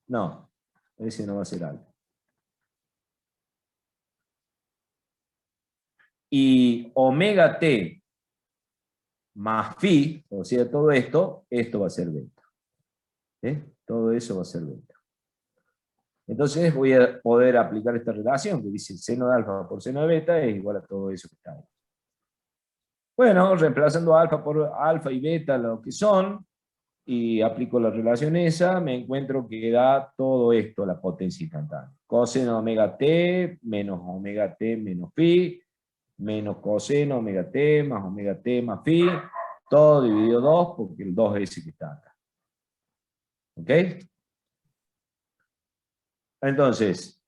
No, ese no va a ser alfa. Y omega t más phi, o sea, todo esto va a ser beta. Todo eso va a ser beta. Entonces voy a poder aplicar esta relación que dice seno de alfa por seno de beta es igual a todo eso que está ahí. Bueno, reemplazando alfa por alfa y beta lo que son, y aplico la relación esa, me encuentro que da todo esto, la potencia instantánea. Coseno de omega t menos phi, menos coseno omega t más phi, todo dividido 2, porque el 2 es ese que está acá. ¿Ok? Entonces,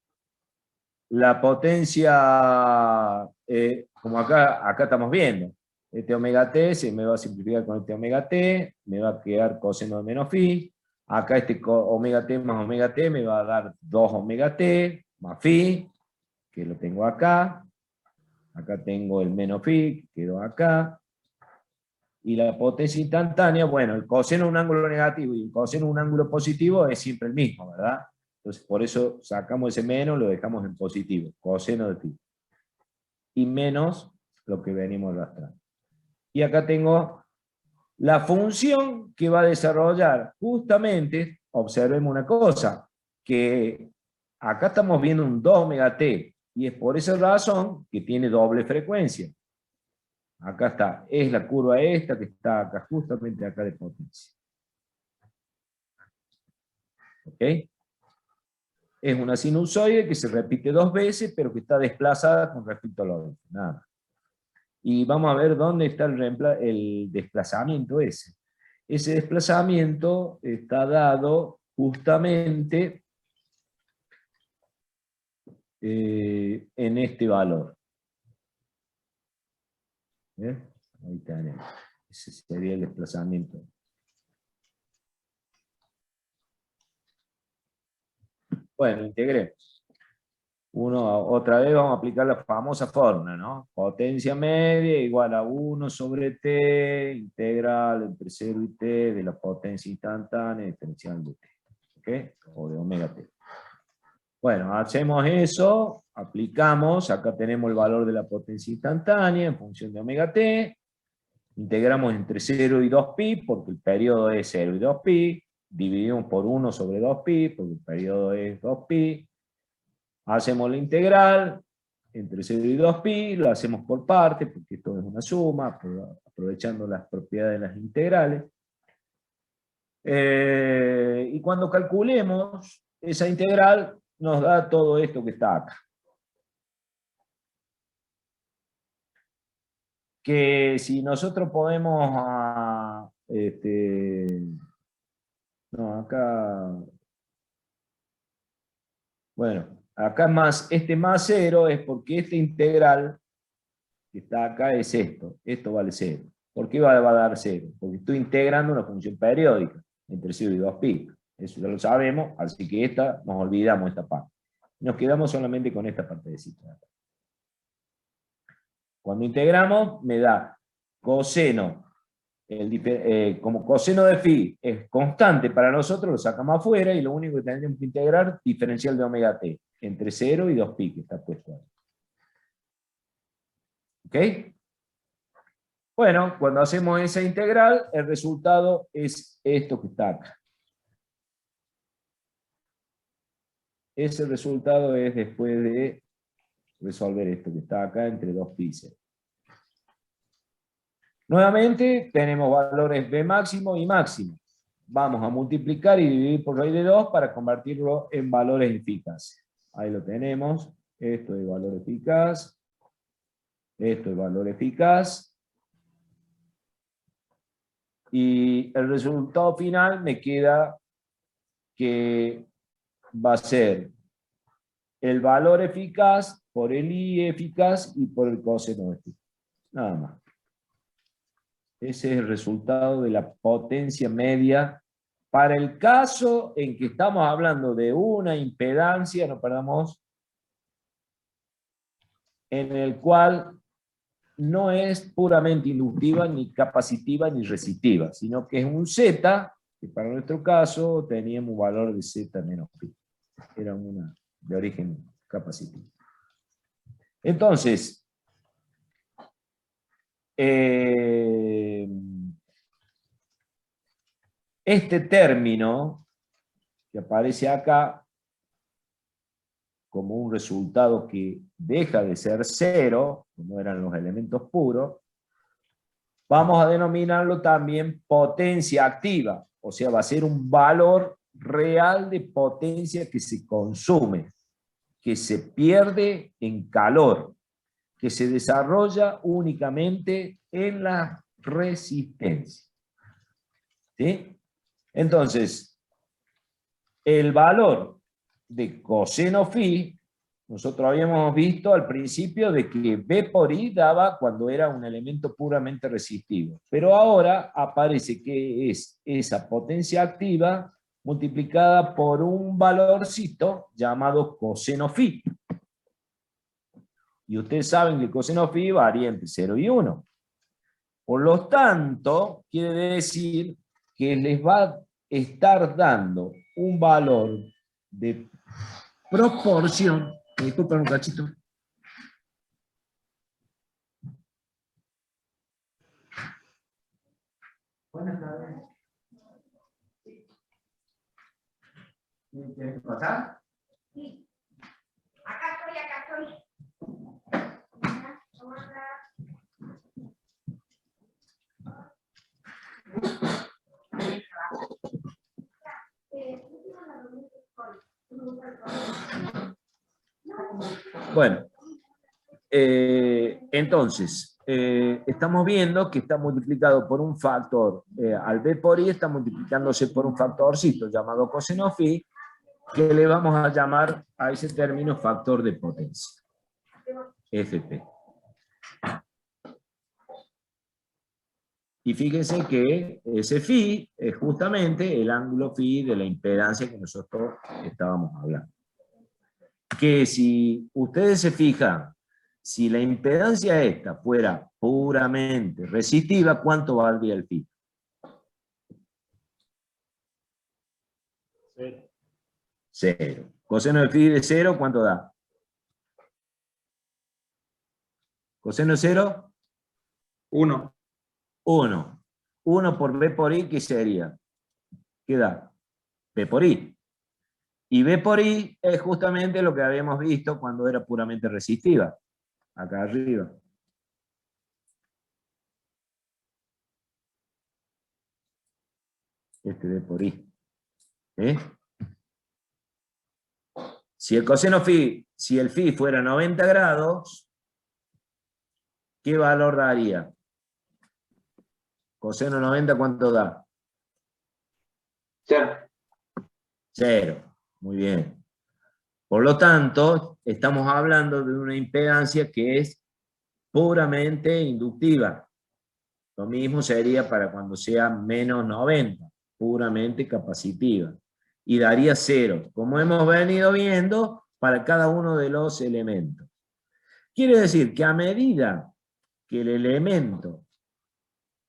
la potencia, como acá estamos viendo, este omega t se me va a simplificar con este omega t, me va a quedar coseno de menos phi, acá este omega t más omega t me va a dar 2 omega t más phi, que lo tengo acá tengo el menos phi, que quedó acá, y la potencia instantánea, bueno, el coseno de un ángulo negativo y el coseno de un ángulo positivo es siempre el mismo, ¿verdad? Entonces, por eso sacamos ese menos, lo dejamos en positivo, coseno de phi. Y menos lo que venimos arrastrando. Y acá tengo la función que va a desarrollar justamente, observemos una cosa, que acá estamos viendo un 2 omega t, y es por esa razón que tiene doble frecuencia. Acá está, es la curva esta que está acá, justamente acá de potencia. ¿Ok? Es una sinusoide que se repite 2 veces, pero que está desplazada con respecto a la otra. Nada más. Y vamos a ver dónde está el desplazamiento ese. Ese desplazamiento está dado justamente en este valor. Ahí tenemos. Ese sería el desplazamiento. Bueno, integremos. Otra vez vamos a aplicar la famosa fórmula, ¿no? Potencia media igual a 1 sobre t, integral entre 0 y t de la potencia instantánea diferencial de t. ¿Ok? O de omega t. Bueno, hacemos eso, aplicamos, acá tenemos el valor de la potencia instantánea en función de omega t, integramos entre 0 y 2pi, porque el periodo es 0 y 2pi, dividimos por 1 sobre 2pi, porque el periodo es 2pi, hacemos la integral entre 0 y 2pi, lo hacemos por partes, porque esto es una suma, aprovechando las propiedades de las integrales. Y cuando calculemos esa integral, nos da todo esto que está acá. Que si nosotros podemos... no, acá... Bueno, acá más, este más 0 es porque esta integral que está acá es esto vale 0. ¿Por qué va a dar 0? Porque estoy integrando una función periódica entre 0 y 2pi. Eso ya lo sabemos, así que nos olvidamos esta parte. Nos quedamos solamente con esta parte de cifra. Cuando integramos, me da coseno, como coseno de phi es constante para nosotros, lo sacamos afuera y lo único que tendríamos que integrar, diferencial de omega t, entre 0 y 2pi, que está puesto ahí. ¿Ok? Bueno, cuando hacemos esa integral, el resultado es esto que está acá. Ese resultado es después de resolver esto que está acá entre 2pi y 0. Nuevamente tenemos valores B máximo y máximo. Vamos a multiplicar y dividir por raíz de 2 para convertirlo en valores eficaces. Ahí lo tenemos. Esto es valor eficaz. Esto es valor eficaz. Y el resultado final me queda que va a ser el valor eficaz por el I eficaz y por el coseno eficaz. Nada más. Ese es el resultado de la potencia media para el caso en que estamos hablando de una impedancia, no perdamos, en el cual no es puramente inductiva, ni capacitiva, ni resistiva, sino que es un Z, que para nuestro caso teníamos un valor de Z menos pi. Era una de origen capacitivo. Entonces, este término que aparece acá como un resultado que deja de ser cero, como eran los elementos puros, vamos a denominarlo también potencia activa, o sea, va a ser un valor real de potencia que se consume, que se pierde en calor, que se desarrolla únicamente en la resistencia. ¿Sí? Entonces, el valor de coseno phi, nosotros habíamos visto al principio de que B por I daba cuando era un elemento puramente resistivo, pero ahora aparece que es esa potencia activa multiplicada por un valorcito llamado coseno phi. Y ustedes saben que el coseno phi varía entre 0 y 1. Por lo tanto, quiere decir que les va a estar dando un valor de proporción. Disculpen un cachito. Buenas tardes. ¿Quieres pasar? Sí. Acá estoy. Bueno, entonces, estamos viendo que está multiplicado por un factor, al B por I está multiplicándose por un factorcito llamado coseno phi, que le vamos a llamar a ese término factor de potencia, FP. Y fíjense que ese phi es justamente el ángulo phi de la impedancia que nosotros estábamos hablando. Que si ustedes se fijan, si la impedancia esta fuera puramente resistiva, ¿cuánto valdría el phi? Cero. Coseno de phi de 0, ¿cuánto da? Coseno de 0, 1. 1. 1 por B por I, ¿qué sería? ¿Qué da? B por I. Y B por I es justamente lo que habíamos visto cuando era puramente resistiva. Acá arriba. Este B por I. ¿Eh? Si el coseno phi, si el phi fuera 90 grados, ¿qué valor daría? Coseno 90, ¿cuánto da? 0. 0. Muy bien. Por lo tanto, estamos hablando de una impedancia que es puramente inductiva. Lo mismo sería para cuando sea menos 90, puramente capacitiva. Y daría 0, como hemos venido viendo, para cada uno de los elementos. Quiere decir que a medida que el elemento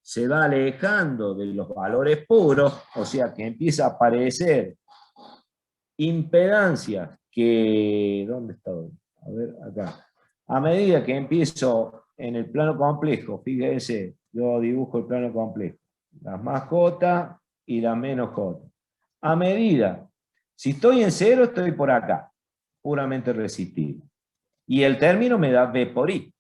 se va alejando de los valores puros, o sea que empieza a aparecer impedancias que... ¿Dónde está? A ver, acá. A medida que empiezo en el plano complejo, fíjense, yo dibujo el plano complejo, las más J y las menos J. A medida, si estoy en 0, estoy por acá, puramente resistivo. Y el término me da B por I.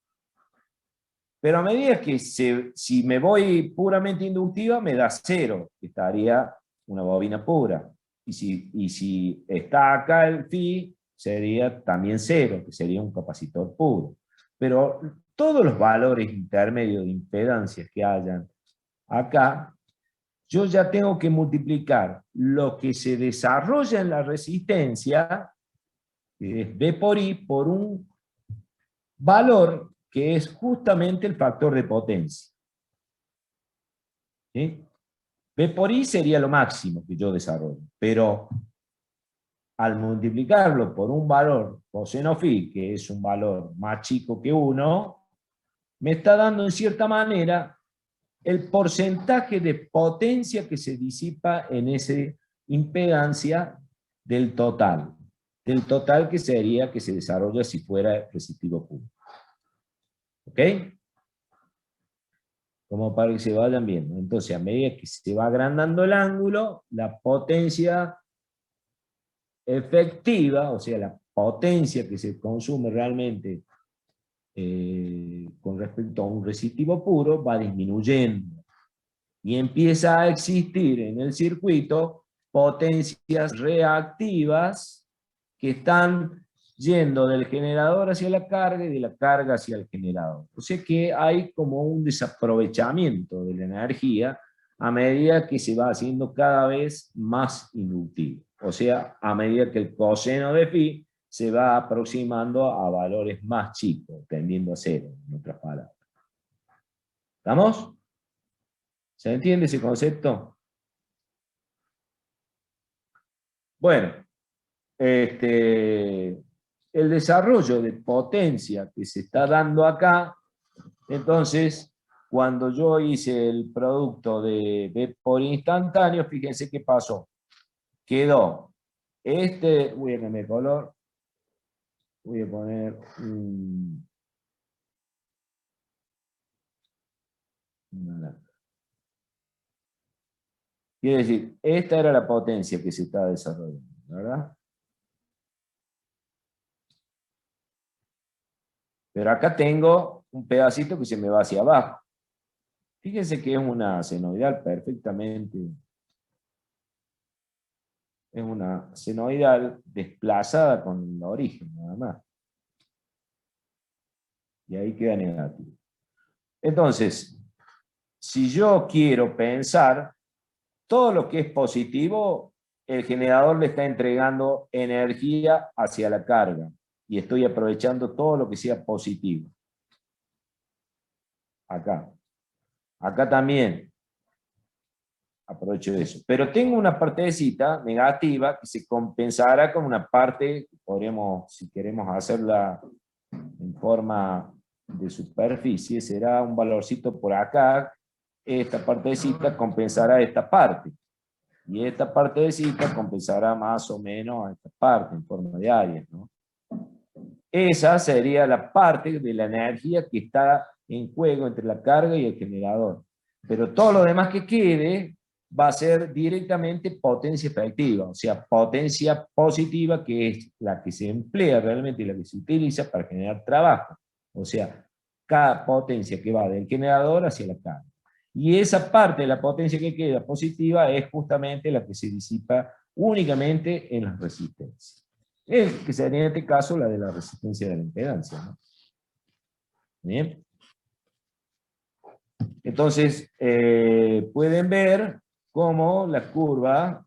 Pero a medida que si me voy puramente inductiva, me da 0, que estaría una bobina pura. Y si está acá el phi, sería también 0, que sería un capacitor puro. Pero todos los valores intermedios de impedancias que hayan acá yo ya tengo que multiplicar lo que se desarrolla en la resistencia, que es B por I, por un valor que es justamente el factor de potencia. ¿Sí? B por I sería lo máximo que yo desarrollo, pero al multiplicarlo por un valor coseno phi, que es un valor más chico que 1, me está dando en cierta manera el porcentaje de potencia que se disipa en esa impedancia del total que sería que se desarrolla si fuera resistivo puro. ¿Ok? Como para que se vayan viendo. Entonces, a medida que se va agrandando el ángulo, la potencia efectiva, o sea, la potencia que se consume realmente con respecto a un resistivo puro, va disminuyendo. Y empieza a existir en el circuito potencias reactivas que están yendo del generador hacia la carga y de la carga hacia el generador. O sea que hay como un desaprovechamiento de la energía a medida que se va haciendo cada vez más inductivo. O sea, a medida que el coseno de phi se va aproximando a valores más chicos, tendiendo a cero, en otras palabras. ¿Estamos? ¿Se entiende ese concepto? Bueno, el desarrollo de potencia que se está dando acá, entonces, cuando yo hice el producto de B por instantáneo, fíjense qué pasó. Quedó voy a cambiar de color, voy a poner quiere decir, esta era la potencia que se estaba desarrollando, ¿verdad? Pero acá tengo un pedacito que se me va hacia abajo. Fíjense que es una senoidal perfectamente. Es una senoidal desplazada con el origen, nada más. Y ahí queda negativo. Entonces, si yo quiero pensar, todo lo que es positivo, el generador le está entregando energía hacia la carga. Y estoy aprovechando todo lo que sea positivo. Acá. Acá también aprovecho eso. Pero tengo una partecita negativa que se compensará con una parte, podríamos, si queremos hacerla en forma de superficie, será un valorcito por acá. Esta partecita compensará esta parte. Y esta partecita compensará más o menos a esta parte en forma de áreas, ¿no? Esa sería la parte de la energía que está en juego entre la carga y el generador. Pero todo lo demás que quede va a ser directamente potencia efectiva, o sea, potencia positiva, que es la que se emplea realmente y la que se utiliza para generar trabajo. O sea, cada potencia que va del generador hacia la carga. Y esa parte de la potencia que queda positiva es justamente la que se disipa únicamente en las resistencias. Que sería en este caso la de la resistencia de la impedancia, ¿no? Bien. Entonces, pueden ver cómo la curva,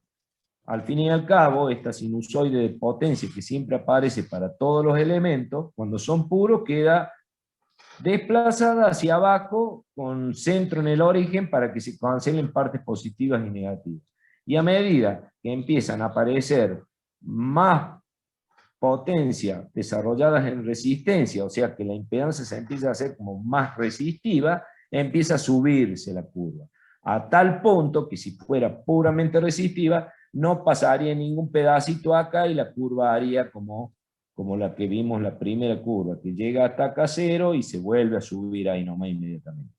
al fin y al cabo, esta sinusoide de potencia que siempre aparece para todos los elementos, cuando son puros queda desplazada hacia abajo con centro en el origen para que se cancelen partes positivas y negativas. Y a medida que empiezan a aparecer más potencia desarrolladas en resistencia, o sea que la impedancia se empieza a hacer como más resistiva, empieza a subirse la curva. A tal punto que si fuera puramente resistiva, no pasaría ningún pedacito acá y la curva haría como la que vimos la primera curva, que llega hasta acá cero y se vuelve a subir ahí nomás inmediatamente.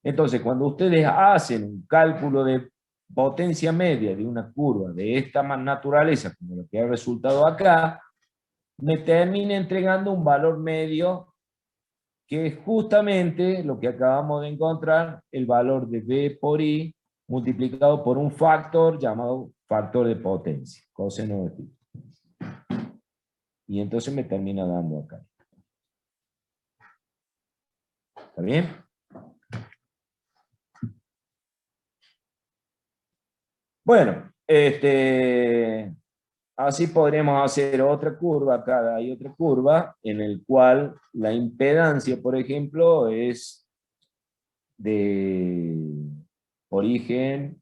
Entonces, cuando ustedes hacen un cálculo de potencia media de una curva de esta naturaleza, como lo que ha resultado acá, me termina entregando un valor medio que es justamente lo que acabamos de encontrar, el valor de B por I multiplicado por un factor llamado factor de potencia, coseno de phi. Y entonces me termina dando acá. ¿Está bien? Bueno, así podremos hacer otra curva, acá hay otra curva, en el cual la impedancia, por ejemplo, es de origen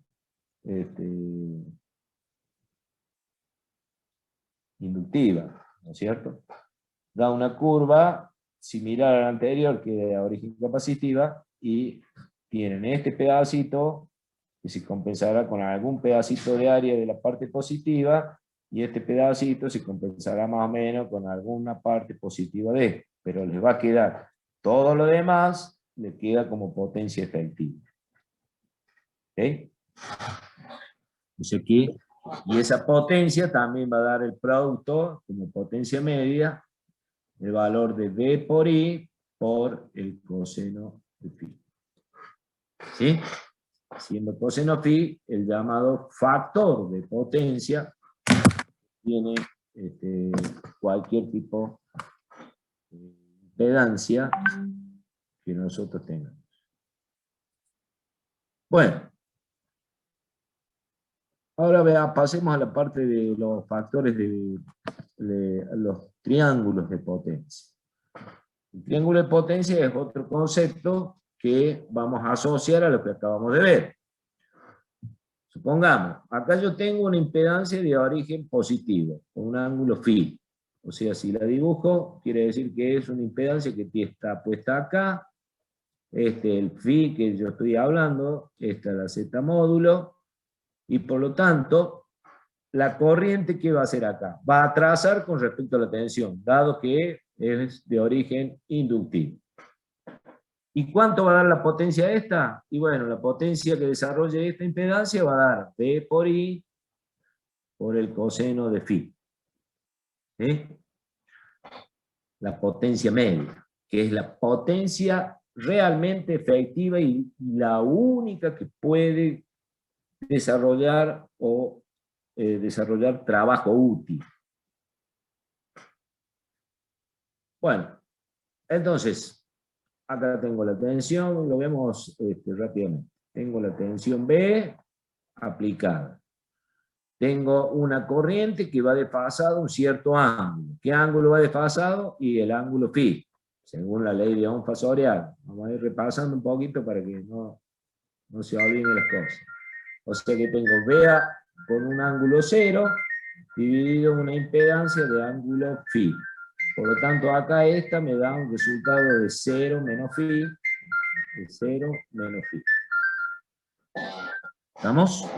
inductiva, ¿no es cierto? Da una curva similar a la anterior, que de origen capacitiva, y tienen este pedacito que se compensará con algún pedacito de área de la parte positiva, y este pedacito se compensará más o menos con alguna parte positiva de esto, pero les va a quedar todo lo demás, le queda como potencia efectiva. ¿Ok? Entonces aquí, y esa potencia también va a dar el producto como potencia media, el valor de B por I por el coseno de phi. ¿Sí? Siendo coseno phi el llamado factor de potencia, tiene cualquier tipo de impedancia que nosotros tengamos. Bueno, ahora pasemos a la parte de los factores de los triángulos de potencia. El triángulo de potencia es otro concepto que vamos a asociar a lo que acabamos de ver. Supongamos, acá yo tengo una impedancia de origen positivo, con un ángulo phi. O sea, si la dibujo, quiere decir que es una impedancia que está puesta acá. El phi que yo estoy hablando, esta es la z módulo, y por lo tanto, la corriente que va a hacer acá, va a trazar con respecto a la tensión, dado que es de origen inductivo. ¿Y cuánto va a dar la potencia esta? Y bueno, la potencia que desarrolle esta impedancia va a dar B por I por el coseno de phi. ¿Sí? La potencia media, que es la potencia realmente efectiva y la única que puede desarrollar o desarrollar trabajo útil. Bueno, entonces, acá tengo la tensión, lo vemos rápidamente. Tengo la tensión B aplicada. Tengo una corriente que va desfasada a un cierto ángulo. ¿Qué ángulo va desfasado? Y el ángulo phi, según la ley de Ohm fasorial. Vamos a ir repasando un poquito para que no se olviden las cosas. O sea que tengo B con un ángulo 0 dividido en una impedancia de ángulo phi. Por lo tanto, acá esta me da un resultado de 0 menos phi, de 0 menos phi. ¿Estamos?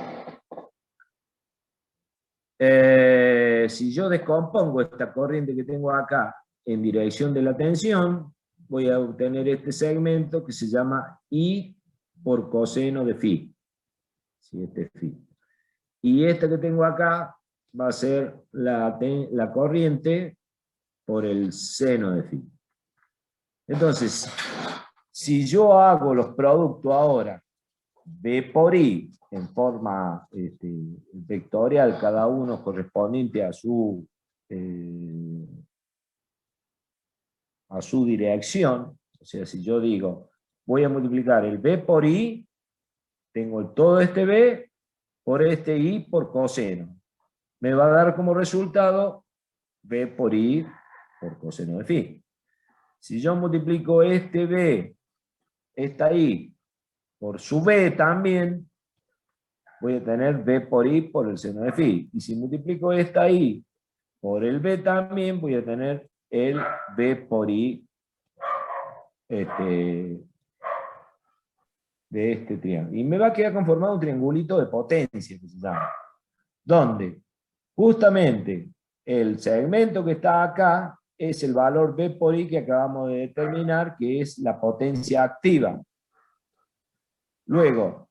Si yo descompongo esta corriente que tengo acá en dirección de la tensión, voy a obtener este segmento que se llama I por coseno de phi. Si este es phi. Y esta que tengo acá va a ser la corriente por el seno de phi. Entonces, si yo hago los productos ahora, B por I, en forma vectorial, cada uno correspondiente a su dirección, o sea, si yo digo, voy a multiplicar el B por I, tengo todo este B por este I por coseno. Me va a dar como resultado B por I por coseno de phi. Si yo multiplico este B, esta I, por su B también, voy a tener B por I por el seno de phi. Y si multiplico esta I por el B también, voy a tener el B por I de este triángulo. Y me va a quedar conformado un triangulito de potencia, que se llama. Donde justamente el segmento que está acá es el valor B por I que acabamos de determinar, que es la potencia activa. Luego,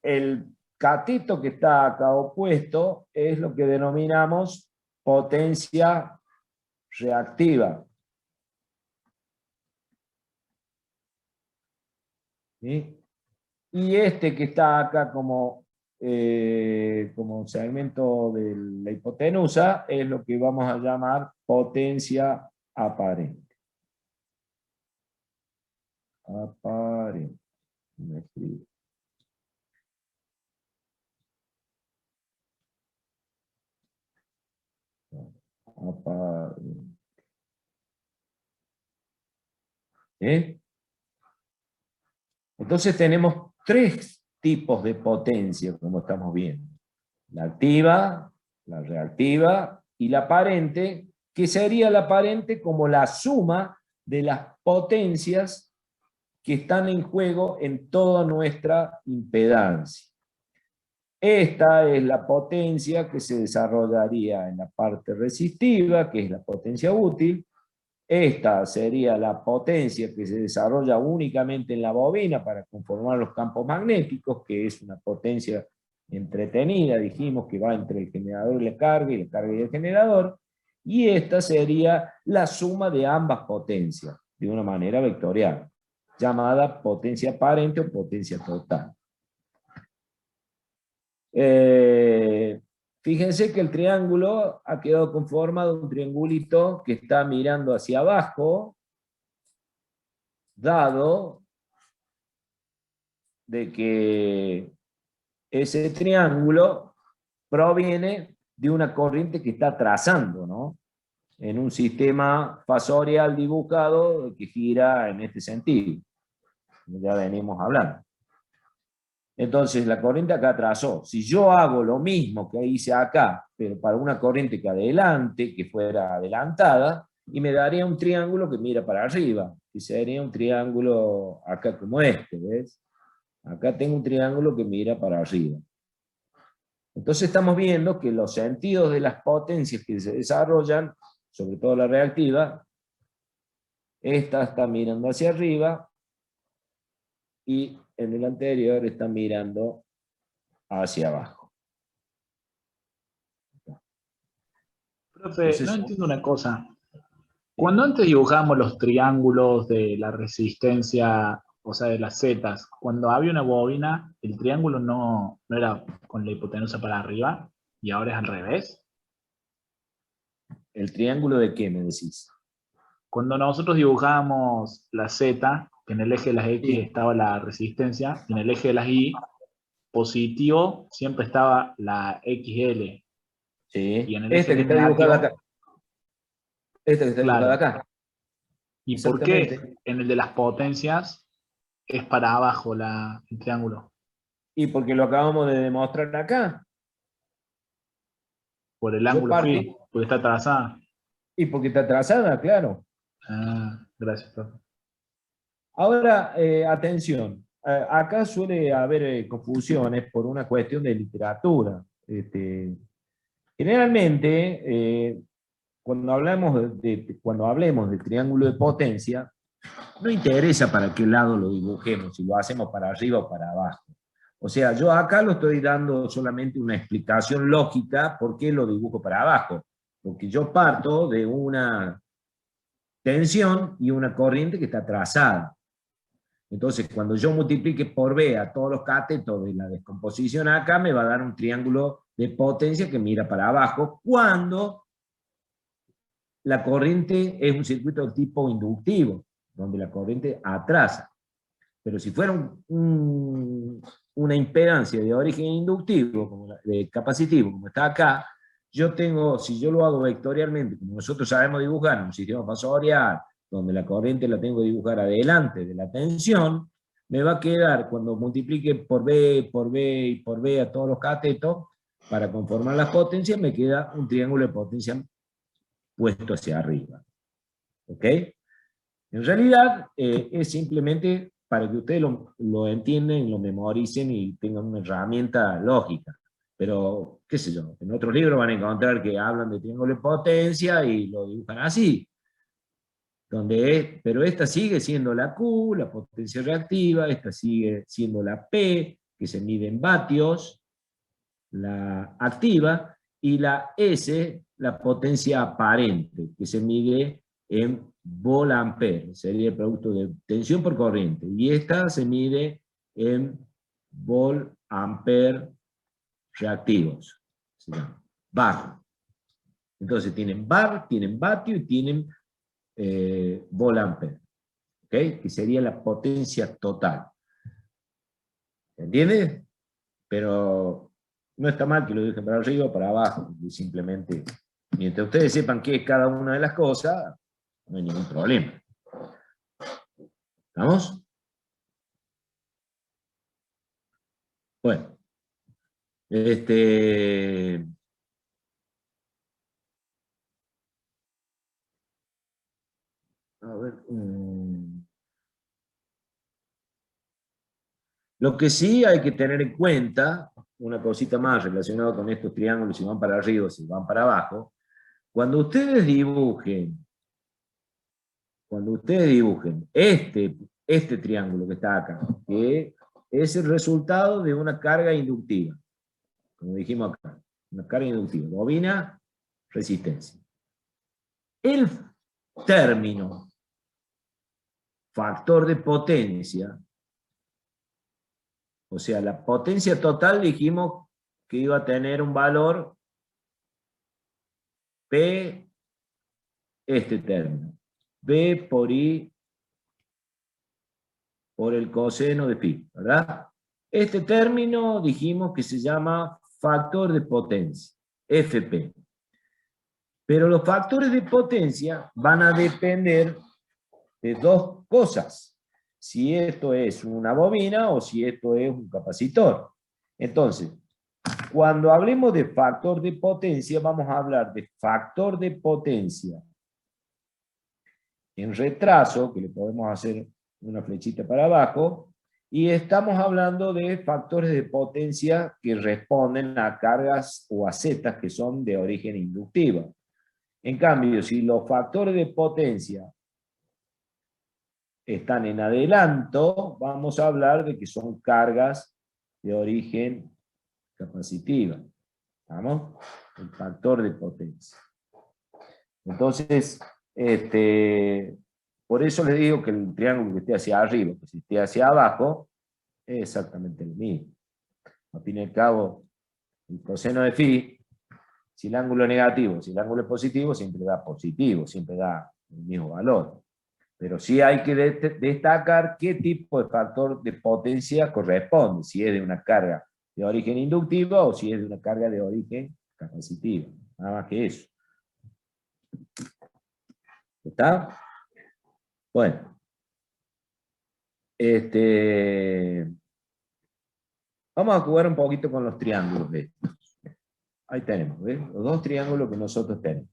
el catito que está acá opuesto es lo que denominamos potencia reactiva. ¿Sí? Y este que está acá como segmento de la hipotenusa es lo que vamos a llamar potencia aparente. Aparente. Me escribo. Entonces tenemos tres tipos de potencia, como estamos viendo. La activa, la reactiva y la aparente, que sería la aparente como la suma de las potencias que están en juego en toda nuestra impedancia. Esta es la potencia que se desarrollaría en la parte resistiva, que es la potencia útil. Esta sería la potencia que se desarrolla únicamente en la bobina para conformar los campos magnéticos, que es una potencia entretenida, dijimos que va entre el generador y la carga y el generador. Y esta sería la suma de ambas potencias, de una manera vectorial, llamada potencia aparente o potencia total. Fíjense que el triángulo ha quedado conformado, un triangulito que está mirando hacia abajo, dado de que ese triángulo proviene de una corriente que está trazando, ¿no? En un sistema fasorial dibujado que gira en este sentido. Ya venimos hablando. Entonces la corriente acá trazó. Si yo hago lo mismo que hice acá, pero para una corriente que adelante, que fuera adelantada, y me daría un triángulo que mira para arriba, que sería un triángulo acá como este, ¿ves? Acá tengo un triángulo que mira para arriba. Entonces estamos viendo que los sentidos de las potencias que se desarrollan, sobre todo la reactiva, esta está mirando hacia arriba, y en el anterior está mirando hacia abajo. Profe, Entonces, no entiendo una cosa. Cuando antes dibujamos los triángulos de la resistencia, o sea, de las zetas, cuando había una bobina, el triángulo no era con la hipotenusa para arriba, y ahora es al revés. ¿el triángulo de qué me decís? Cuando nosotros dibujamos la Z, que en el eje de las X Sí. estaba la resistencia, y en el eje de las Y, positivo, siempre estaba la XL. Sí. Y en el Este eje que está negativo, dibujado acá. Este que está dibujado claro. acá. ¿Y por qué Exactamente. en el de las potencias es para abajo el triángulo? Y porque lo acabamos de demostrar acá. Por el Yo ángulo partí, phi, porque está trazada. y porque está trazada, claro. Ah, gracias, profe. Ahora, atención. Acá suele haber confusiones por una cuestión de literatura. Generalmente, cuando hablemos de triángulo de potencia, no interesa para qué lado lo dibujemos, si lo hacemos para arriba o para abajo. O sea, yo acá lo estoy dando solamente una explicación lógica por qué lo dibujo para abajo. Porque yo parto de una tensión y una corriente que está trazada. Entonces, cuando yo multiplique por B a todos los catetos de la descomposición acá, me va a dar un triángulo de potencia que mira para abajo, cuando la corriente es un circuito de tipo inductivo, donde la corriente atrasa. Pero si fuera una impedancia de origen inductivo, de capacitivo, como está acá, yo tengo, si yo lo hago vectorialmente, como nosotros sabemos dibujar en un sistema fasorial, donde la corriente la tengo que dibujar adelante de la tensión, me va a quedar, cuando multiplique por B, por B y por B a todos los catetos, para conformar las potencias, me queda un triángulo de potencia puesto hacia arriba. ¿Ok? En realidad, es simplemente para que ustedes lo entiendan, lo memoricen y tengan una herramienta lógica. Pero, qué sé yo, en otros libros van a encontrar que hablan de triángulo de potencia y lo dibujan así. Pero esta sigue siendo la Q, la potencia reactiva, esta sigue siendo la P, que se mide en vatios, la activa, y la S, la potencia aparente, que se mide en volt-ampere, sería el producto de tensión por corriente, y esta se mide en volt-ampere reactivos, se llama bar. Entonces tienen bar, tienen vatio y tienen volt-ampere, ¿okay? Que sería la potencia total. ¿Entiendes? Pero no está mal que lo dejen para arriba o para abajo, simplemente Mientras ustedes sepan qué es cada una de las cosas, no hay ningún problema. ¿Estamos? Bueno. A ver. Lo que sí hay que tener en cuenta, una cosita más relacionada con estos triángulos, si van para arriba, si van para abajo, cuando ustedes dibujen este triángulo que está acá, que es el resultado de una carga inductiva, como dijimos acá, una carga inductiva, bobina, resistencia. El término factor de potencia, o sea, la potencia total dijimos que iba a tener un valor P, este término, B por I por el coseno de phi, ¿verdad? Este término dijimos que se llama factor de potencia, FP. Pero los factores de potencia van a depender de dos cosas. Si esto es una bobina o si esto es un capacitor. Entonces, cuando hablemos de factor de potencia, vamos a hablar de factor de potencia en retraso, que le podemos hacer una flechita para abajo, y estamos hablando de factores de potencia que responden a cargas o a zetas que son de origen inductivo. En cambio, si los factores de potencia están en adelanto, vamos a hablar de que son cargas de origen capacitiva. ¿Vamos? El factor de potencia. Entonces, por eso les digo que el triángulo que esté hacia arriba, que si esté hacia abajo, es exactamente lo mismo. Al fin y al cabo, el coseno de phi, si el ángulo es negativo, si el ángulo es positivo, siempre da positivo, siempre da el mismo valor. Pero sí hay que destacar qué tipo de factor de potencia corresponde, si es de una carga de origen inductivo o si es de una carga de origen capacitiva. Nada más que eso. ¿Está? Bueno. Vamos a jugar un poquito con los triángulos de estos. Ahí tenemos, ¿ves? Los dos triángulos que nosotros tenemos.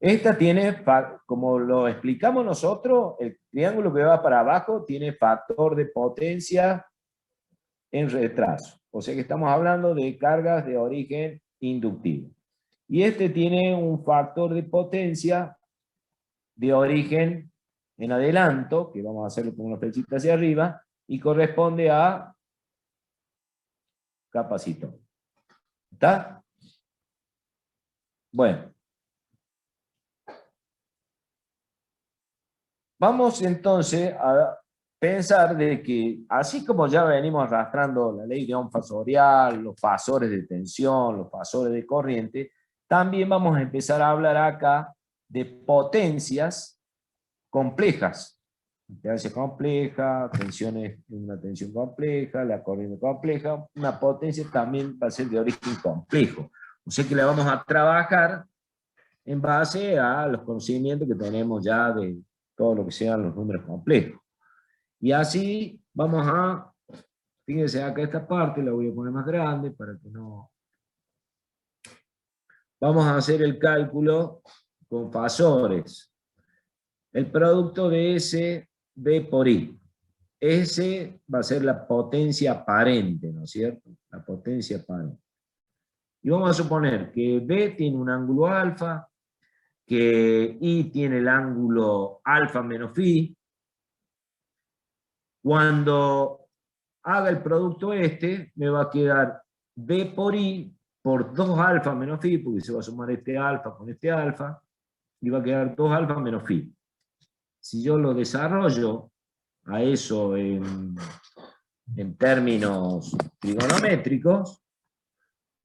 Esta tiene, como lo explicamos nosotros, el triángulo que va para abajo tiene factor de potencia en retraso. O sea que estamos hablando de cargas de origen inductivo. Y este tiene un factor de potencia de origen en adelanto, que vamos a hacerlo con una flechita hacia arriba, y corresponde a capacitor. ¿Está? Bueno. Vamos entonces a pensar de que, así como ya venimos arrastrando la ley de Ohm fasorial, los fasores de tensión, los fasores de corriente, también vamos a empezar a hablar acá de potencias complejas. Potencia compleja, una tensión compleja, la corriente compleja, una potencia también va a ser de origen complejo. O sea que la vamos a trabajar en base a los conocimientos que tenemos ya de todo lo que sean los números complejos. Y así vamos a, fíjense acá esta parte, la voy a poner más grande para que no... Vamos a hacer el cálculo con fasores. El producto de S, B por I. S va a ser la potencia aparente, ¿no es cierto? La potencia aparente. Y vamos a suponer que B tiene un ángulo alfa, que I tiene el ángulo alfa menos phi. Cuando haga el producto me va a quedar B por I por 2 alfa menos phi, porque se va a sumar este alfa con este alfa, y va a quedar 2 alfa menos phi. Si yo lo desarrollo a eso en términos trigonométricos,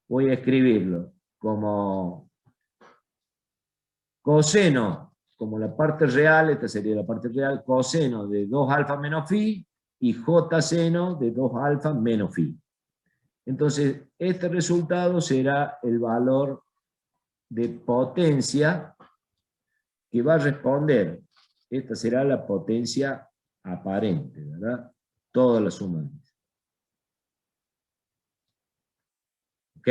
voy a escribirlo como coseno, como la parte real, esta sería la parte real, coseno de 2 alfa menos phi y j seno de 2 alfa menos phi. Entonces, este resultado será el valor de potencia que va a responder. Esta será la potencia aparente, ¿verdad? Toda la suma. ¿Ok?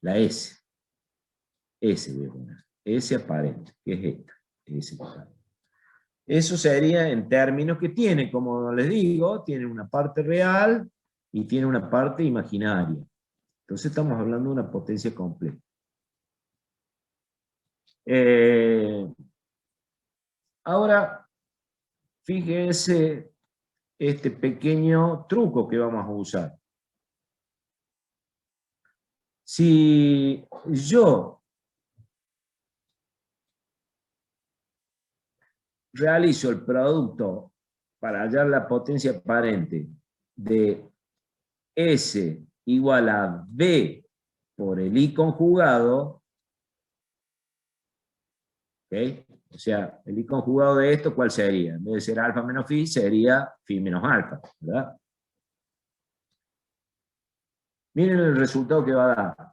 La S. S voy a poner. S aparente, que es esta. S total. Eso sería en términos que tiene, como les digo, tiene una parte real y tiene una parte imaginaria. Entonces estamos hablando de una potencia completa. Ahora, fíjense este pequeño truco que vamos a usar. Si yo realizo el producto para hallar la potencia aparente de S igual a B por el I conjugado, ¿ok? O sea, el I conjugado de esto, ¿cuál sería? En vez de ser alfa menos phi, sería phi menos alfa, ¿verdad? Miren el resultado que va a dar.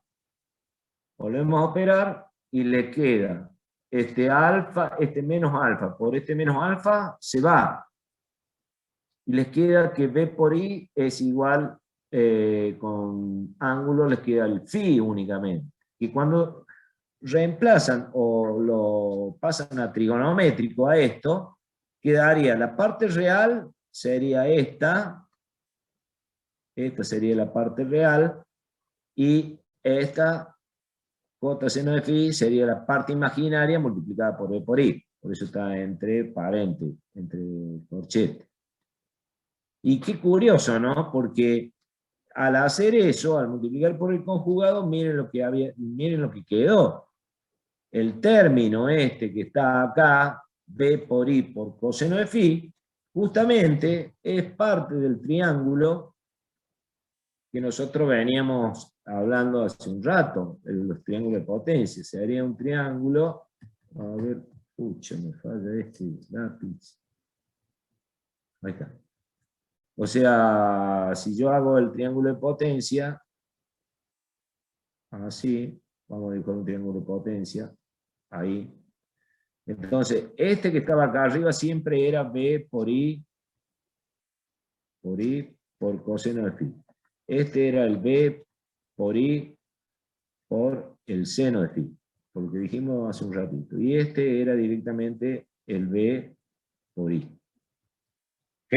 Volvemos a operar y le queda este alfa, este menos alfa, por este menos alfa se va. Y les queda que B por I es igual, con ángulo les queda el phi únicamente. Y cuando reemplazan o lo pasan a trigonométrico a esto, quedaría la parte real, sería esta sería la parte real, y esta J seno de phi sería la parte imaginaria multiplicada por B por I. Por eso está entre paréntesis, entre corchetes. Y qué curioso, ¿no? Porque al hacer eso, al multiplicar por el conjugado, miren lo que quedó. El término este que está acá, B por I por coseno de phi, justamente es parte del triángulo que nosotros veníamos hablando hace un rato, los triángulos de potencia. Sería un triángulo, a ver, pucha, me falla este lápiz. Ahí está. O sea, si yo hago el triángulo de potencia, así, vamos a ir con un triángulo de potencia, ahí. Entonces, este que estaba acá arriba siempre era B por I por coseno de phi. Este era el B por I por el seno de phi, por lo que dijimos hace un ratito. Y este era directamente el B por I. ¿Ok?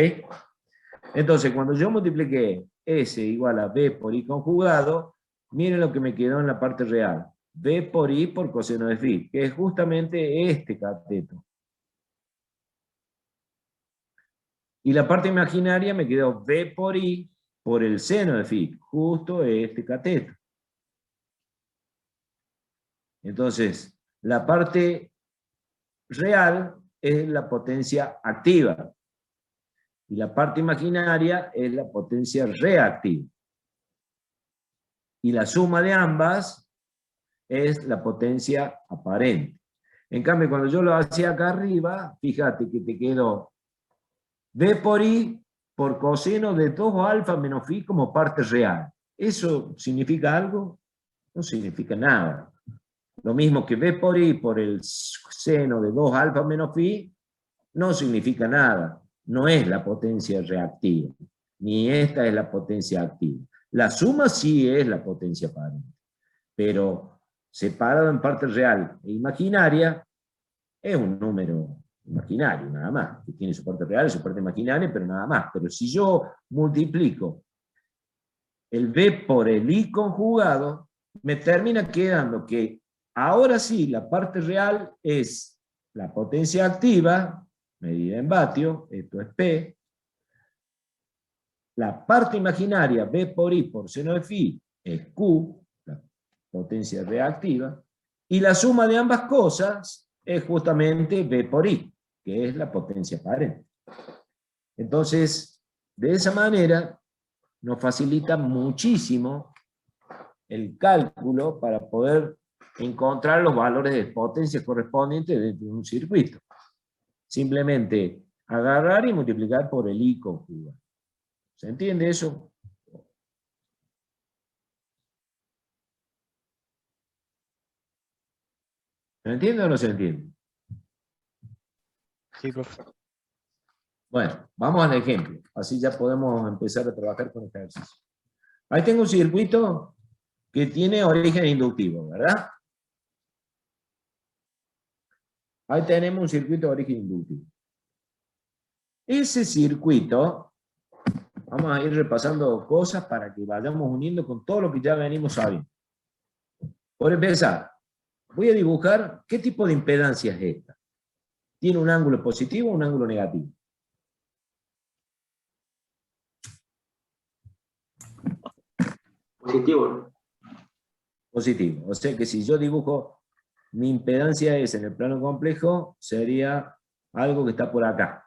Entonces, cuando yo multipliqué S igual a B por I conjugado, miren lo que me quedó en la parte real. B por I por coseno de phi, que es justamente este cateto. Y la parte imaginaria me quedó B por I por el seno de phi, justo este cateto. Entonces, la parte real es la potencia activa. Y la parte imaginaria es la potencia reactiva. Y la suma de ambas es la potencia aparente. En cambio, cuando yo lo hacía acá arriba, fíjate que te quedó B por I por coseno de 2 alfa menos phi como parte real. ¿Eso significa algo? No significa nada. Lo mismo que B por I por el seno de 2 alfa menos phi, no significa nada. No es la potencia reactiva, ni esta es la potencia activa. La suma sí es la potencia aparente, pero separado en parte real e imaginaria, es un número imaginario, nada más, que tiene su parte real y su parte imaginaria, pero nada más. Pero si yo multiplico el B por el I conjugado, me termina quedando que ahora sí la parte real es la potencia activa, medida en vatio, esto es P. La parte imaginaria, B por I por seno de phi, es Q, la potencia reactiva. Y la suma de ambas cosas es justamente B por I, que es la potencia aparente. Entonces, de esa manera, nos facilita muchísimo el cálculo para poder encontrar los valores de potencia correspondientes dentro de un circuito. Simplemente agarrar y multiplicar por el I conjugado. ¿Se entiende eso? ¿Se entiende o no se entiende? Sí, profe. Bueno, vamos al ejemplo. Así ya podemos empezar a trabajar con ejercicio. Ahí tengo un circuito que tiene origen inductivo, ¿verdad? Ahí tenemos un circuito de origen inductivo. Ese circuito, vamos a ir repasando cosas para que vayamos uniendo con todo lo que ya venimos sabiendo. Por empezar, voy a dibujar qué tipo de impedancia es esta. ¿Tiene un ángulo positivo o un ángulo negativo? Positivo. Positivo. O sea que si yo dibujo mi impedancia es en el plano complejo, sería algo que está por acá.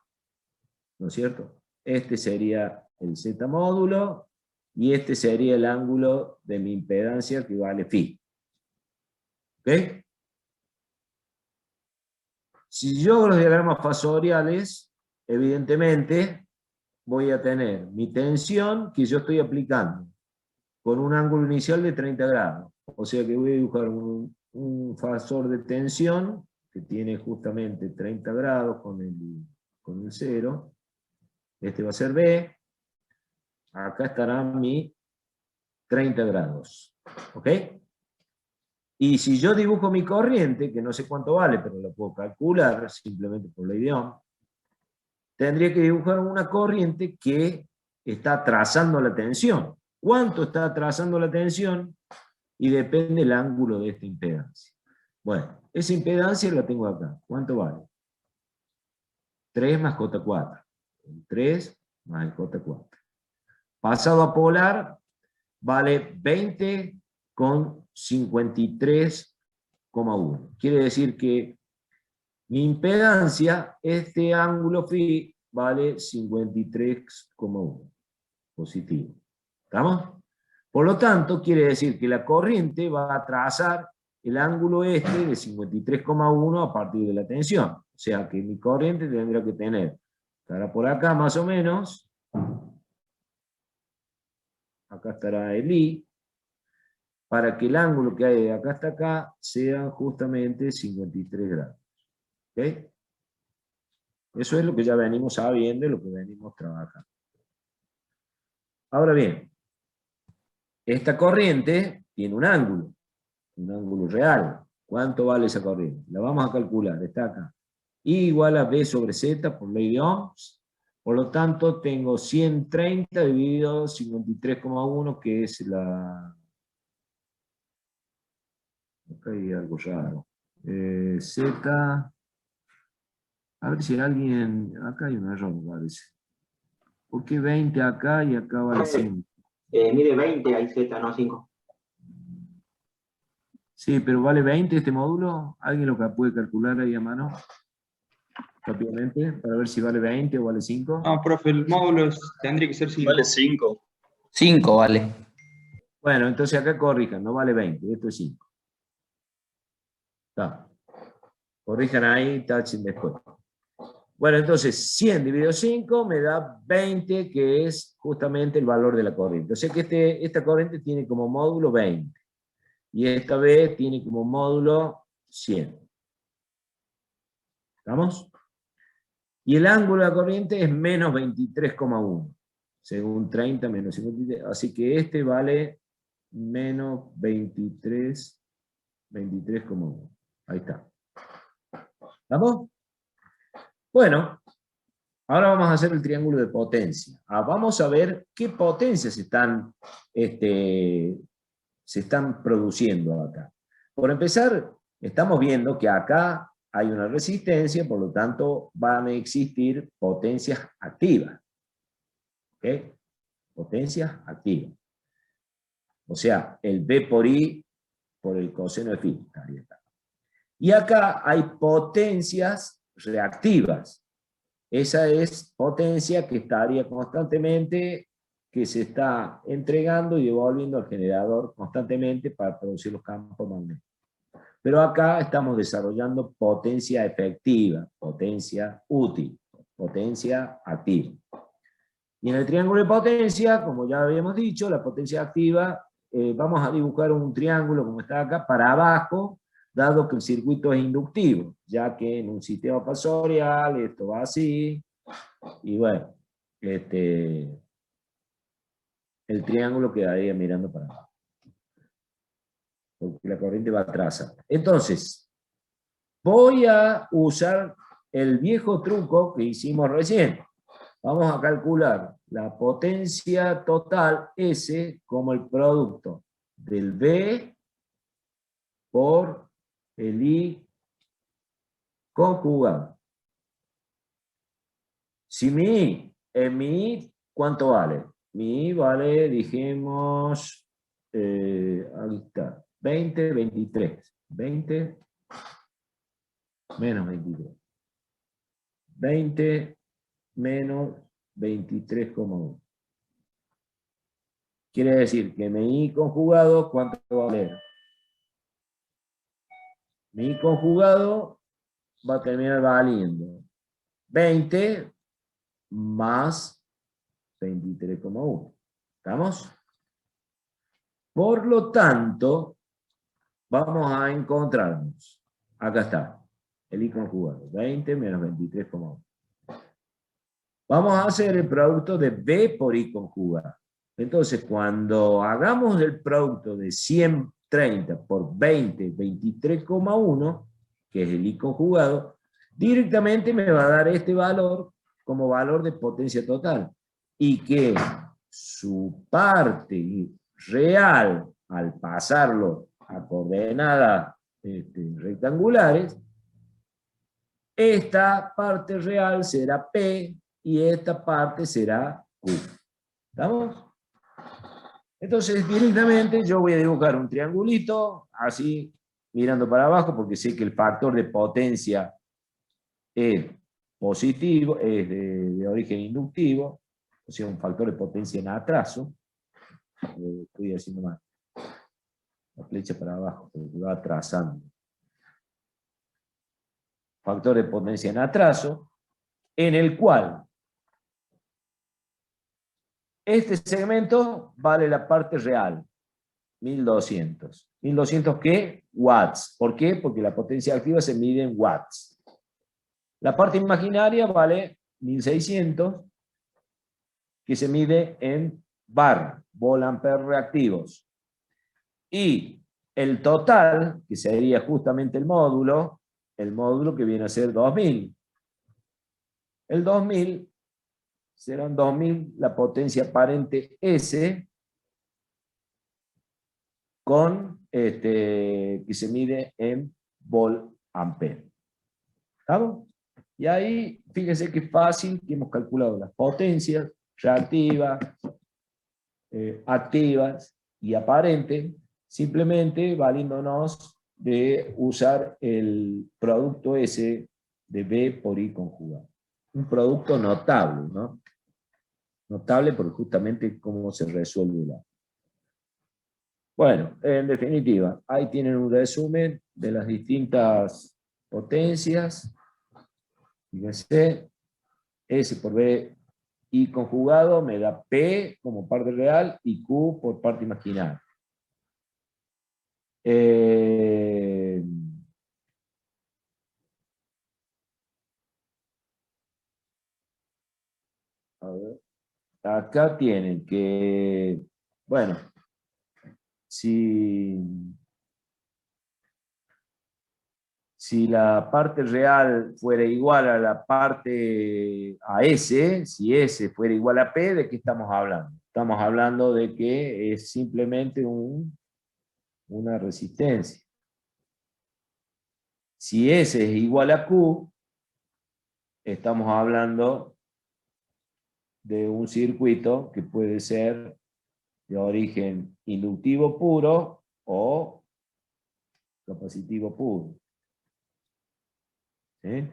¿No es cierto? Este sería el Z módulo y este sería el ángulo de mi impedancia que vale phi. ¿Ok? Si yo hago los diagramas fasoriales, evidentemente voy a tener mi tensión que yo estoy aplicando con un ángulo inicial de 30 grados. O sea que voy a dibujar un fasor de tensión que tiene justamente 30 grados con el 0. Este va a ser B. Acá estará mi 30 grados. ¿Ok? Y si yo dibujo mi corriente, que no sé cuánto vale, pero lo puedo calcular simplemente por la idioma, tendría que dibujar una corriente que está trazando la tensión. ¿Cuánto está trazando la tensión? Y depende del ángulo de esta impedancia. Bueno, esa impedancia la tengo acá. ¿Cuánto vale? 3 más J4. 3 más el J4. Pasado a polar, vale 20 con 53,1. Quiere decir que mi impedancia, este ángulo phi, vale 53,1. Positivo. ¿Estamos? Por lo tanto, quiere decir que la corriente va a trazar el ángulo este de 53,1 a partir de la tensión. O sea que mi corriente tendrá que tener, estará por acá más o menos, acá estará el I, para que el ángulo que hay de acá hasta acá sea justamente 53 grados. ¿Ok? Eso es lo que ya venimos sabiendo y lo que venimos trabajando. Ahora bien, esta corriente tiene un ángulo real. ¿Cuánto vale esa corriente? La vamos a calcular, está acá. I igual a B sobre Z por ley de Ohms. Por lo tanto, tengo 130 dividido 53,1, que es la... Acá hay algo raro. Z... A ver si alguien... Acá hay un error, me parece. ¿Por qué 20 acá y acá vale 100? Mide 20, hay Z, no 5. Sí, pero ¿vale 20 este módulo? ¿Alguien lo puede calcular ahí a mano? Rápidamente, para ver si vale 20 o vale 5. No, profe, el módulo tendría que ser 5. Vale 5. 5 vale. Bueno, entonces acá corrijan, no vale 20, esto es 5. Está. Corrijan ahí, tachen después. Bueno, entonces 100 dividido 5 me da 20, que es justamente el valor de la corriente. O sea que esta corriente tiene como módulo 20. Y esta B tiene como módulo 100. ¿Estamos? Y el ángulo de la corriente es menos 23,1. Según 30 menos 53. Así que este vale menos 23,1. Ahí está. ¿Estamos? Bueno, ahora vamos a hacer el triángulo de potencia. Vamos a ver qué potencias se están produciendo acá. Por empezar, estamos viendo que acá hay una resistencia, por lo tanto van a existir potencias activas. ¿Ok? Potencias activas. O sea, el B por I por el coseno de phi. Ahí está. Y acá hay potencias reactivas. Esa es potencia que estaría constantemente, que se está entregando y devolviendo al generador constantemente para producir los campos magnéticos. Pero acá estamos desarrollando potencia efectiva, potencia útil, potencia activa. Y en el triángulo de potencia, como ya habíamos dicho, la potencia activa, vamos a dibujar un triángulo como está acá, para abajo dado que el circuito es inductivo, ya que en un sistema fasorial esto va así, y bueno, el triángulo quedaría mirando para abajo, porque la corriente va atrás. Entonces, voy a usar el viejo truco que hicimos recién. Vamos a calcular la potencia total S como el producto del B por el I conjugado. Si mi I, ¿cuánto vale? Mi I vale, dijimos, ahí está, 20, 23. 20 menos 23. 20 menos 23,1. Quiere decir que mi I conjugado, ¿cuánto va a valer? Mi I conjugado va a terminar valiendo 20 más 23,1. ¿Estamos? Por lo tanto, vamos a encontrarnos. Acá está, el I conjugado. 20 menos 23,1. Vamos a hacer el producto de B por I conjugado. Entonces, cuando hagamos el producto de 130 por 20, 23,1, que es el I conjugado, directamente me va a dar este valor como valor de potencia total. Y que su parte real, al pasarlo a coordenadas rectangulares, esta parte real será P y esta parte será Q. ¿Estamos? Entonces, directamente yo voy a dibujar un triangulito, así, mirando para abajo, porque sé que el factor de potencia es positivo, es de origen inductivo, o sea, un factor de potencia en atraso. Estoy haciendo mal. La flecha para abajo, porque va atrasando. Factor de potencia en atraso, en el cual este segmento vale la parte real, 1200. ¿1200 qué? Watts. ¿Por qué? Porque la potencia activa se mide en watts. La parte imaginaria vale 1600, que se mide en bar, volt-ampere reactivos. Y el total, que sería justamente el módulo que viene a ser 2000. El 2000 serán 2000 la potencia aparente S con que se mide en volt-ampere. ¿Estamos? Y ahí, fíjense qué fácil que hemos calculado las potencias reactivas, activas y aparentes, simplemente valiéndonos de usar el producto S de B por I conjugado. Un producto notable, ¿no? Notable porque justamente cómo se resuelve la. Bueno, en definitiva, ahí tienen un resumen de las distintas potencias. Fíjense, S por B I conjugado me da P como parte real y Q por parte imaginaria. A ver, acá tienen que, bueno, si la parte real fuera igual a la parte a S, si S fuera igual a P, ¿de qué estamos hablando? Estamos hablando de que es simplemente una resistencia. Si S es igual a Q, estamos hablando de un circuito que puede ser de origen inductivo puro o capacitivo puro. ¿Sí?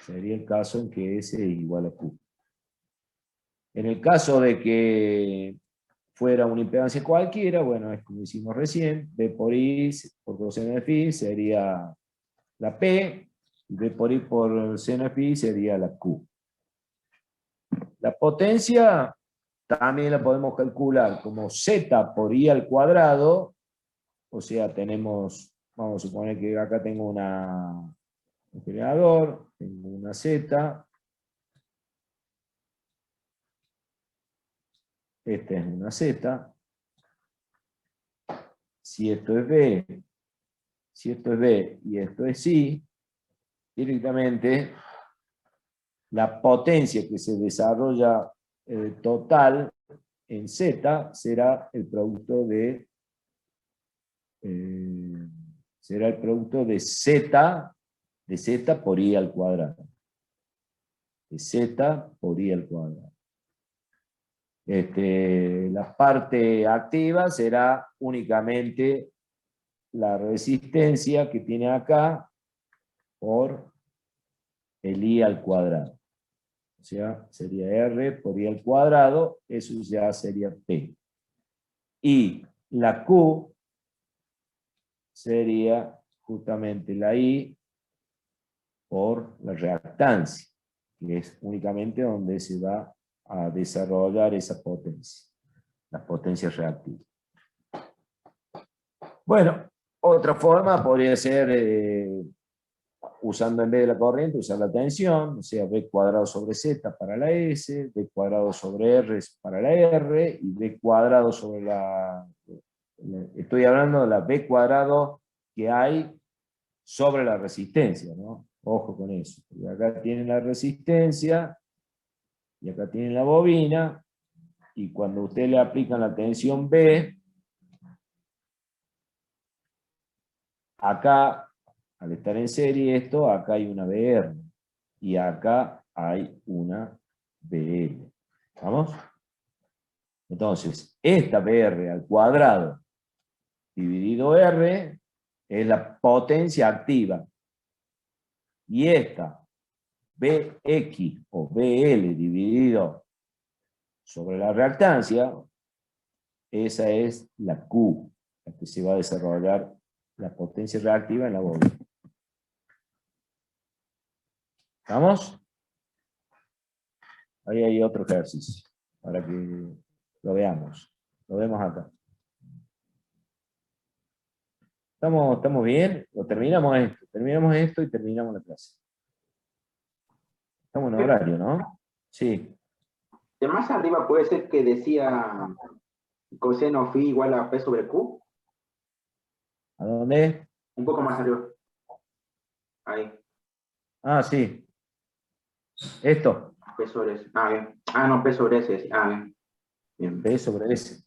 Sería el caso en que S es igual a Q. En el caso de que fuera una impedancia cualquiera, bueno, es como hicimos recién, B por I por coseno de phi sería la P, y B por I por seno de phi sería la Q. La potencia también la podemos calcular como Z por I al cuadrado, o sea, tenemos Vamos a suponer que acá tengo un generador, tengo una Z, esta es una Z, si esto es B, y esto es C, directamente la potencia que se desarrolla total en Z será el producto de Z por I al cuadrado. De Z por I al cuadrado. La parte activa será únicamente la resistencia que tiene acá por el I al cuadrado. O sea, sería R por I al cuadrado, eso ya sería P. Y la Q sería justamente la I por la reactancia, que es únicamente donde se va a desarrollar esa potencia, la potencia reactiva. Bueno, otra forma podría ser, usando en vez de la corriente, usar la tensión, o sea, B cuadrado sobre Z para la S, B cuadrado sobre R para la R, y B cuadrado sobre estoy hablando de la B cuadrado que hay sobre la resistencia, ¿no? Ojo con eso. Y acá tienen la resistencia, y acá tienen la bobina, y cuando usted le aplican la tensión B, acá, al estar en serie esto, acá hay una BR, y acá hay una BL. ¿Vamos? Entonces, esta BR al cuadrado dividido R es la potencia activa. Y esta Bx o BL dividido sobre la reactancia, esa es la Q, la que se va a desarrollar la potencia reactiva en la bobina. ¿Vamos? Ahí hay otro ejercicio, para que lo veamos. Lo vemos acá. ¿Estamos bien? ¿O terminamos esto? Terminamos esto y terminamos la clase. Estamos en horario, ¿no? Sí. De más arriba puede ser que decía coseno phi igual a P sobre Q. ¿A dónde? Un poco más arriba. Ahí. Ah, sí. Esto. P sobre S. Ah, bien. Ah, no, P sobre S. Ah, bien. Bien. P sobre S.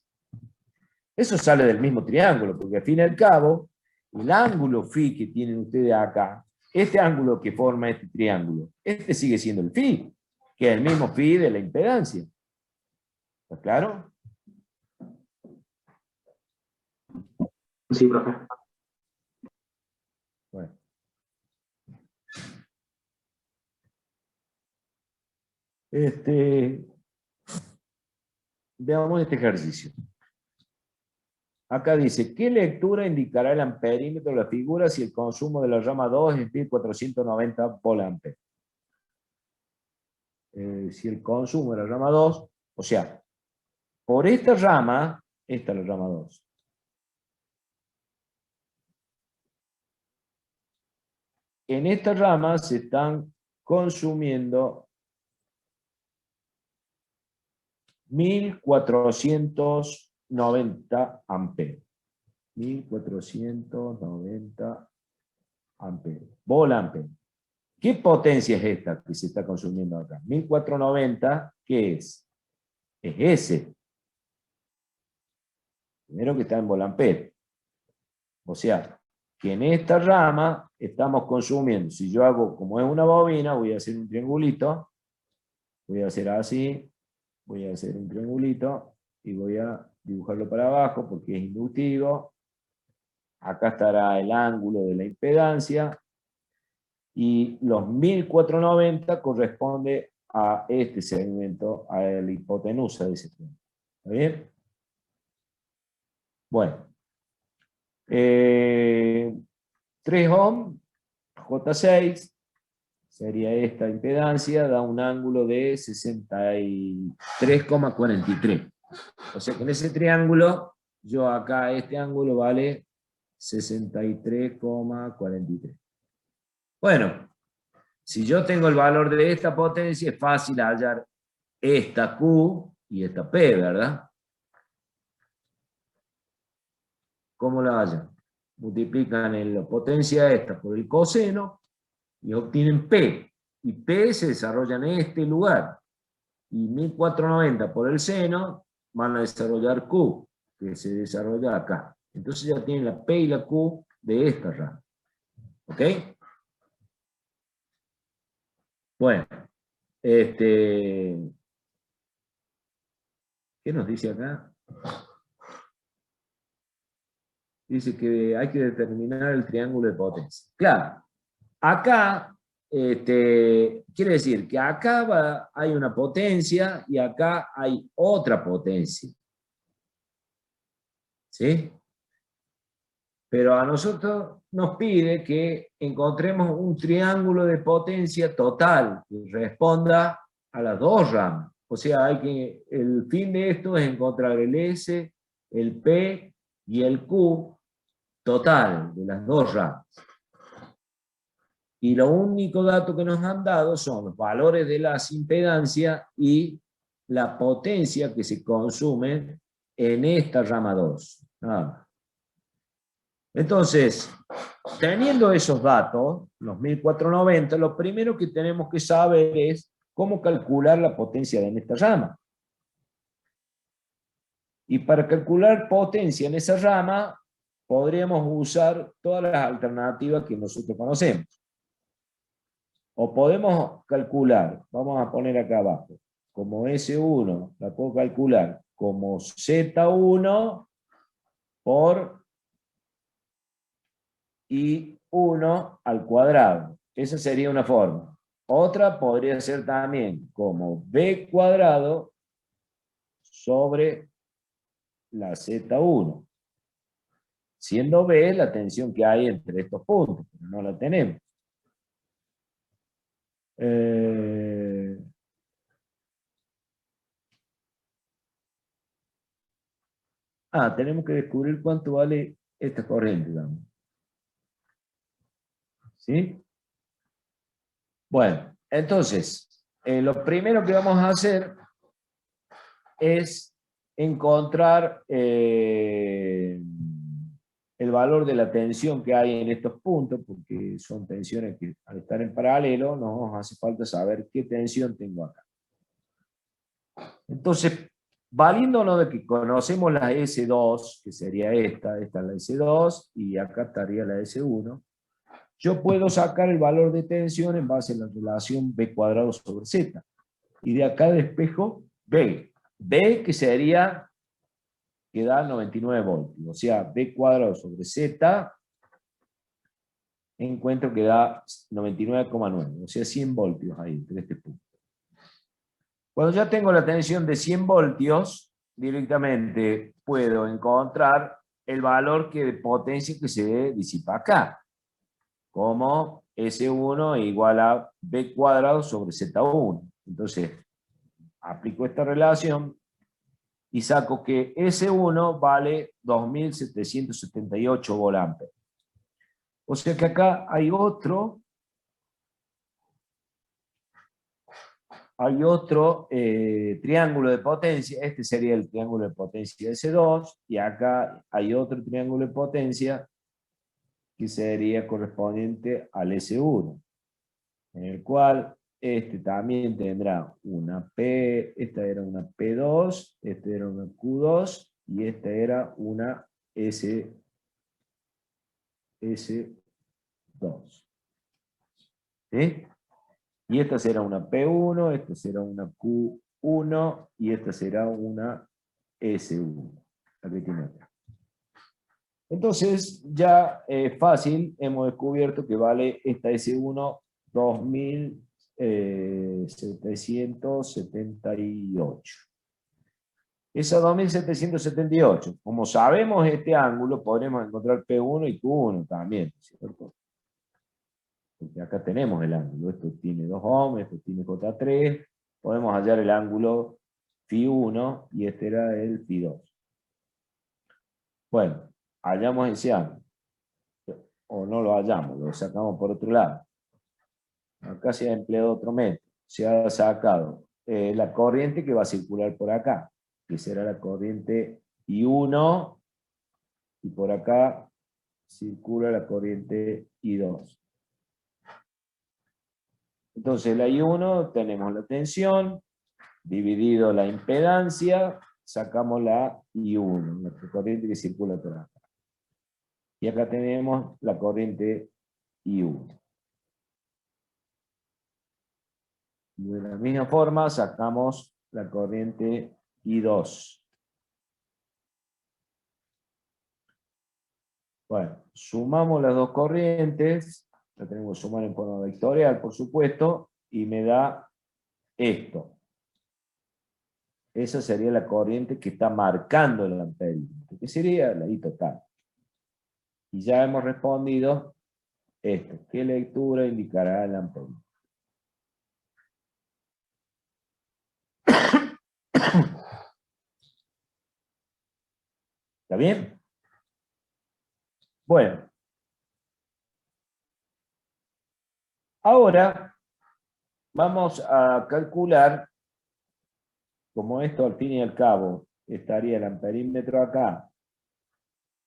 Eso sale del mismo triángulo, porque al fin y al cabo, el ángulo phi que tienen ustedes acá, este ángulo que forma este triángulo, este sigue siendo el phi, que es el mismo phi de la impedancia. ¿Está claro? Sí, profe. Bueno. Veamos este ejercicio. Acá dice, ¿qué lectura indicará el amperímetro de la figura si el consumo de la rama 2 es 1490 volt-ampere? Si el consumo de la rama 2, o sea, por esta rama, esta es la rama 2. En esta rama se están consumiendo 1490 amperes. 1490 amperes. Volt-ampere. ¿Qué potencia es esta que se está consumiendo acá? 1490, ¿qué es? Es S. Primero que está en volt-ampere. O sea, que en esta rama estamos consumiendo, si yo hago, como es una bobina, voy a hacer un triangulito, voy a hacer así, voy a hacer un triangulito, y voy a dibujarlo para abajo, porque es inductivo. Acá estará el ángulo de la impedancia, y los 1490 corresponde a este segmento, a la hipotenusa de ese triángulo. ¿Está bien? Bueno. 3 ohm, J6, sería esta impedancia, da un ángulo de 63,43. O sea que en ese triángulo, yo acá este ángulo vale 63,43. Bueno, si yo tengo el valor de esta potencia, es fácil hallar esta Q y esta P, ¿verdad? ¿Cómo la hallan? Multiplican la potencia esta por el coseno y obtienen P. Y P se desarrolla en este lugar. Y 1490 por el seno van a desarrollar Q, que se desarrolla acá. Entonces ya tienen la P y la Q de esta rama. ¿Ok? Bueno, ¿qué nos dice acá? Dice que hay que determinar el triángulo de potencia. Claro, acá quiere decir que acá hay una potencia y acá hay otra potencia. ¿Sí? Pero a nosotros nos pide que encontremos un triángulo de potencia total que responda a las dos ramas. O sea, el fin de esto es encontrar el S, el P y el Q total de las dos ramas. Y lo único dato que nos han dado son los valores de las impedancias y la potencia que se consume en esta rama 2. Nada más. Entonces, teniendo esos datos, los 1490, lo primero que tenemos que saber es cómo calcular la potencia en esta rama. Y para calcular potencia en esa rama, podríamos usar todas las alternativas que nosotros conocemos. O podemos calcular, vamos a poner acá abajo, como S1, la puedo calcular como Z1 por I1 al cuadrado. Esa sería una forma. Otra podría ser también como B cuadrado sobre la Z1. Siendo B la tensión que hay entre estos puntos, pero no la tenemos. Tenemos que descubrir cuánto vale esta corriente, digamos. ¿Sí? Bueno, entonces, lo primero que vamos a hacer es encontrar el valor de la tensión que hay en estos puntos, porque son tensiones que al estar en paralelo nos hace falta saber qué tensión tengo acá. Entonces, valiéndonos de que conocemos la S2, que sería esta es la S2, y acá estaría la S1, yo puedo sacar el valor de tensión en base a la relación B cuadrado sobre Z. Y de acá despejo B. B que sería, que da 99 voltios. O sea, B cuadrado sobre Z, encuentro que da 99,9. O sea, 100 voltios ahí, entre este punto. Cuando ya tengo la tensión de 100 voltios, directamente puedo encontrar el valor de potencia que se disipa acá. Como S1 igual a B cuadrado sobre Z1. Entonces, aplico esta relación y saco que S1 vale 2778 volamperes. O sea que acá hay otro triángulo de potencia. Este sería el triángulo de potencia S2, y acá hay otro triángulo de potencia que sería correspondiente al S1, en el cual este también tendrá una P, esta era una P2, esta era una Q2, y esta era una S2. ¿Sí? Y esta será una P1, esta será una Q1, y esta será una S1. La que tiene acá. Entonces, ya fácil, hemos descubierto que vale esta S1 2778. Esa 2778, como sabemos este ángulo, podremos encontrar P1 y Q1 también, ¿cierto? Porque acá tenemos el ángulo, esto tiene 2 ohms, esto tiene J3, podemos hallar el ángulo Φ1 y este era el Φ2. Bueno, hallamos ese ángulo. o no lo hallamos, lo sacamos por otro lado. Acá se ha empleado otro método. Se ha sacado la corriente que va a circular por acá, que será la corriente I1, y por acá circula la corriente I2. Entonces la I1 tenemos la tensión, dividido la impedancia, sacamos la I1, la corriente que circula por acá. Y acá tenemos la corriente I1. Y de la misma forma sacamos la corriente I2. Bueno, sumamos las dos corrientes, la tenemos que sumar en forma vectorial, por supuesto, y me da esto. Esa sería la corriente que está marcando el amperímetro, que sería la I total. Y ya hemos respondido esto. ¿Qué lectura indicará el amperímetro? ¿Está bien? Bueno. Ahora vamos a calcular, como esto al fin y al cabo estaría el amperímetro acá,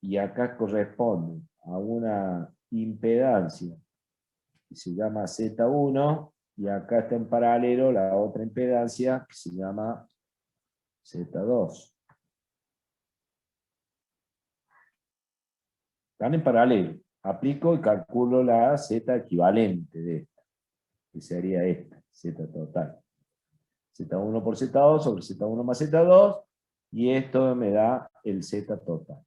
y acá corresponde a una impedancia que se llama Z1, y acá está en paralelo la otra impedancia que se llama Z2. Están en paralelo. Aplico y calculo la Z equivalente de esta, que sería esta, Z total. Z1 por Z2 sobre Z1 más Z2, y esto me da el Z total.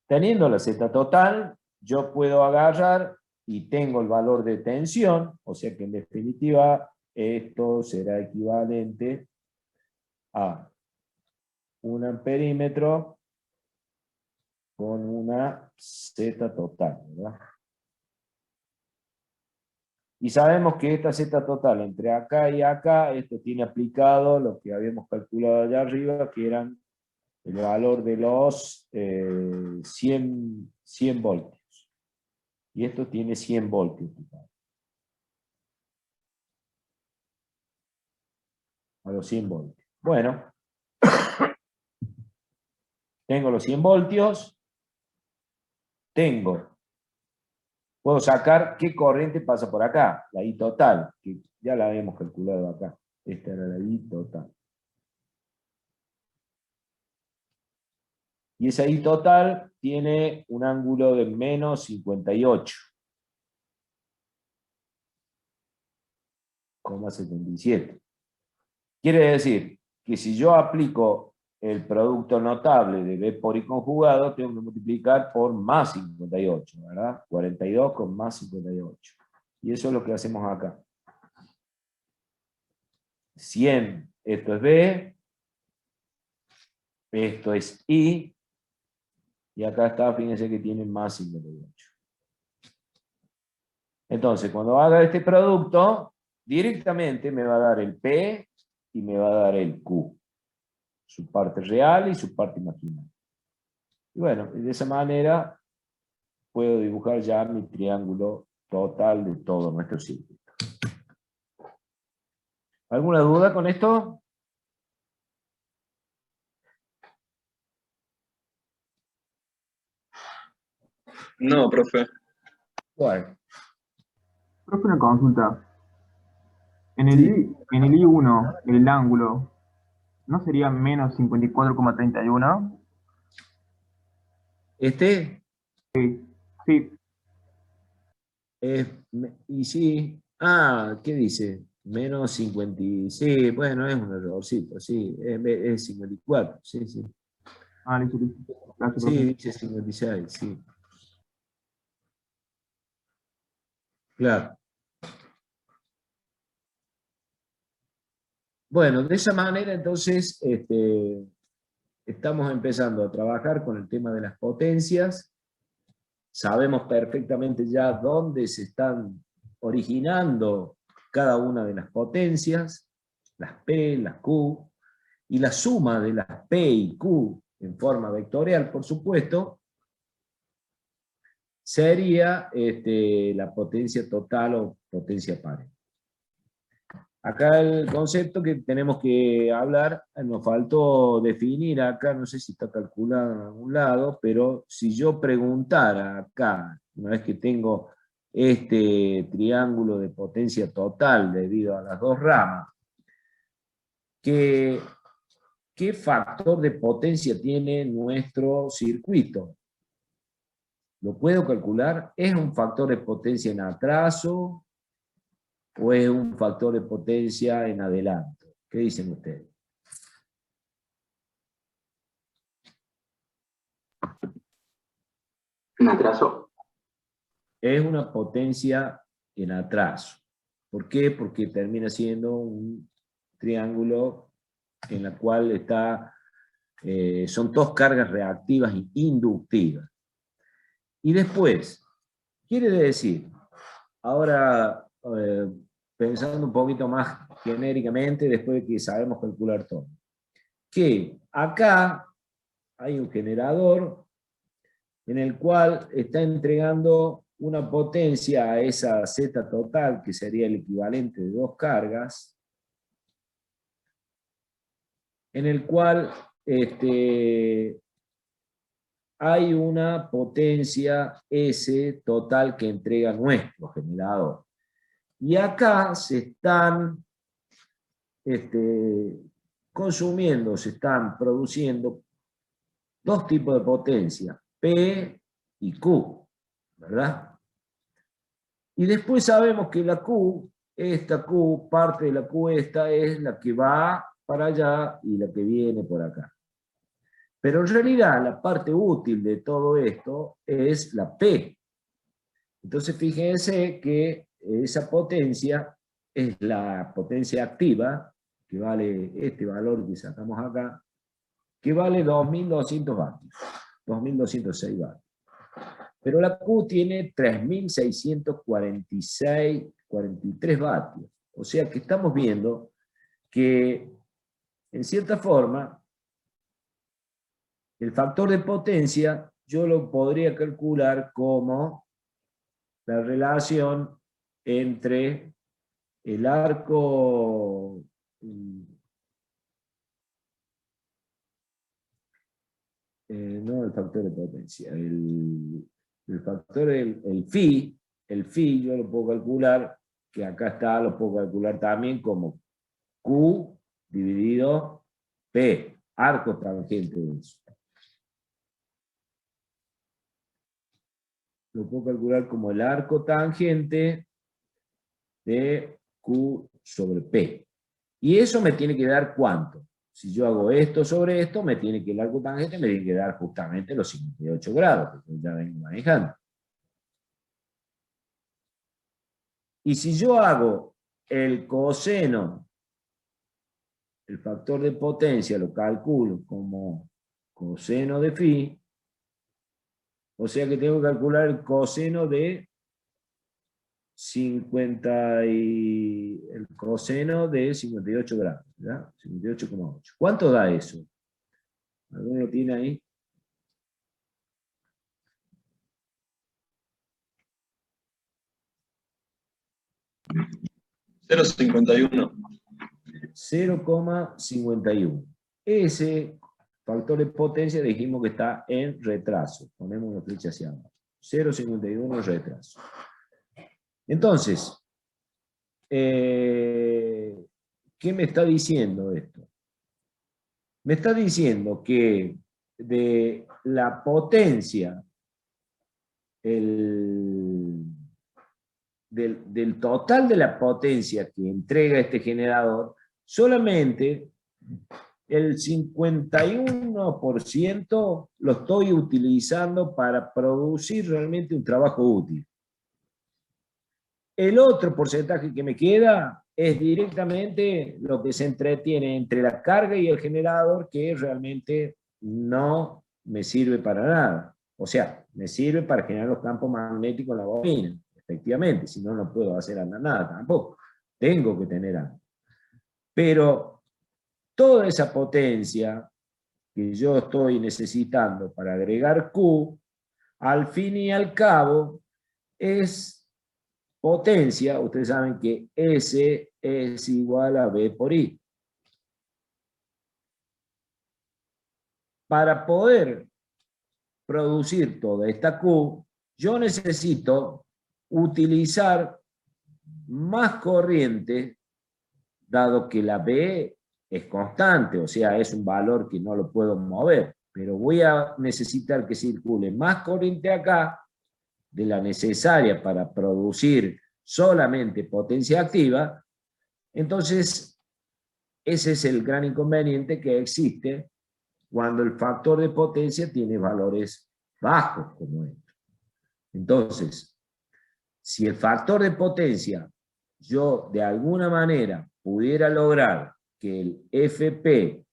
Teniendo la Z total, yo puedo agarrar y tengo el valor de tensión, o sea que en definitiva esto será equivalente a un amperímetro con una Z total, ¿verdad? Y sabemos que esta Z total entre acá y acá, esto tiene aplicado lo que habíamos calculado allá arriba, que eran el valor de los 100 voltios. Y esto tiene 100 voltios. A los 100 voltios. Bueno, tengo los 100 voltios, puedo sacar qué corriente pasa por acá, la I total, que ya la habíamos calculado acá. Esta era la I total. Y esa I total tiene un ángulo de menos 58,77. Quiere decir que si yo aplico el producto notable de B por I conjugado, tengo que multiplicar por más 58, ¿verdad? 42 con más 58. Y eso es lo que hacemos acá. 100, esto es B, esto es I, y acá está, fíjense que tiene más 58. Entonces, cuando haga este producto, directamente me va a dar el P y me va a dar el Q. Su parte real y su parte imaginaria. Y bueno, de esa manera puedo dibujar ya mi triángulo total de todo nuestro círculo. ¿Alguna duda con esto? No, profe. Bueno, Profe, una consulta. En el I1, el ángulo, ¿no sería menos 54,31? este, Sí, y sí, ¿qué dice? Menos 50, sí, bueno, es un errorcito, sí, es 54, sí, sí. listo. Gracias, Sí, profe. dice 56, sí. Claro. Bueno, de esa manera entonces estamos empezando a trabajar con el tema de las potencias. Sabemos perfectamente ya dónde se están originando cada una de las potencias, las P, las Q, y la suma de las P y Q en forma vectorial, por supuesto, sería la potencia total o potencia aparente. Acá el concepto que tenemos que hablar, nos faltó definir acá, no sé si está calculado en algún lado, pero si yo preguntara acá, una vez que tengo este triángulo de potencia total debido a las dos ramas, ¿qué factor de potencia tiene nuestro circuito? ¿Lo puedo calcular? ¿Es un factor de potencia en atraso o es un factor de potencia en adelanto? ¿Qué dicen ustedes? En atraso. Es una potencia en atraso. ¿Por qué? Porque termina siendo un triángulo en la cual son dos cargas reactivas e inductivas. Y después, quiere decir, ahora pensando un poquito más genéricamente, después de que sabemos calcular todo, que acá hay un generador en el cual está entregando una potencia a esa Z total, que sería el equivalente de dos cargas, en el cual hay una potencia S total que entrega nuestro generador. Y acá se están consumiendo, se están produciendo dos tipos de potencia, P y Q, ¿verdad? Y después sabemos que la Q, esta Q, parte de la Q esta, es la que va para allá y la que viene por acá. Pero en realidad la parte útil de todo esto es la P. Entonces fíjense que esa potencia es la potencia activa, que vale este valor que sacamos acá, que vale 2.200 vatios, 2.206 vatios. Pero la Q tiene 3.643 vatios. O sea que estamos viendo que, en cierta forma, el factor de potencia yo lo podría calcular como la relación entre el arco no el factor de potencia, el factor, el phi yo lo puedo calcular, que acá está, lo puedo calcular también como Q dividido P, arco tangente de eso. Lo puedo calcular como el arco tangente de Q sobre P. Y eso me tiene que dar ¿cuánto? Si yo hago esto sobre esto, el arco tangente me tiene que dar justamente los 58 grados, que yo ya vengo manejando. Y si yo hago el coseno, el factor de potencia, lo calculo como coseno de phi, o sea que tengo que calcular el coseno de 58 grados, ¿verdad? 58,8. ¿Cuánto da eso? ¿Alguno lo tiene ahí? $0,51. 0,51. Ese factor de potencia dijimos que está en retraso. Ponemos una flecha hacia abajo. 0,51 retraso. Entonces, ¿qué me está diciendo esto? Me está diciendo que de la potencia, del total de la potencia que entrega este generador, solamente el 51% lo estoy utilizando para producir realmente un trabajo útil. El otro porcentaje que me queda es directamente lo que se entretiene entre la carga y el generador, que realmente no me sirve para nada. O sea, me sirve para generar los campos magnéticos en la bobina, efectivamente, si no, no puedo hacer nada tampoco. Tengo que tener algo. Pero toda esa potencia que yo estoy necesitando para agregar Q, al fin y al cabo es potencia. Ustedes saben que S es igual a B por I. Para poder producir toda esta Q, yo necesito utilizar más corriente, dado que la B es constante, o sea, es un valor que no lo puedo mover, pero voy a necesitar que circule más corriente acá de la necesaria para producir solamente potencia activa. Entonces, ese es el gran inconveniente que existe cuando el factor de potencia tiene valores bajos como esto. Entonces, si el factor de potencia yo de alguna manera pudiera lograr que el FP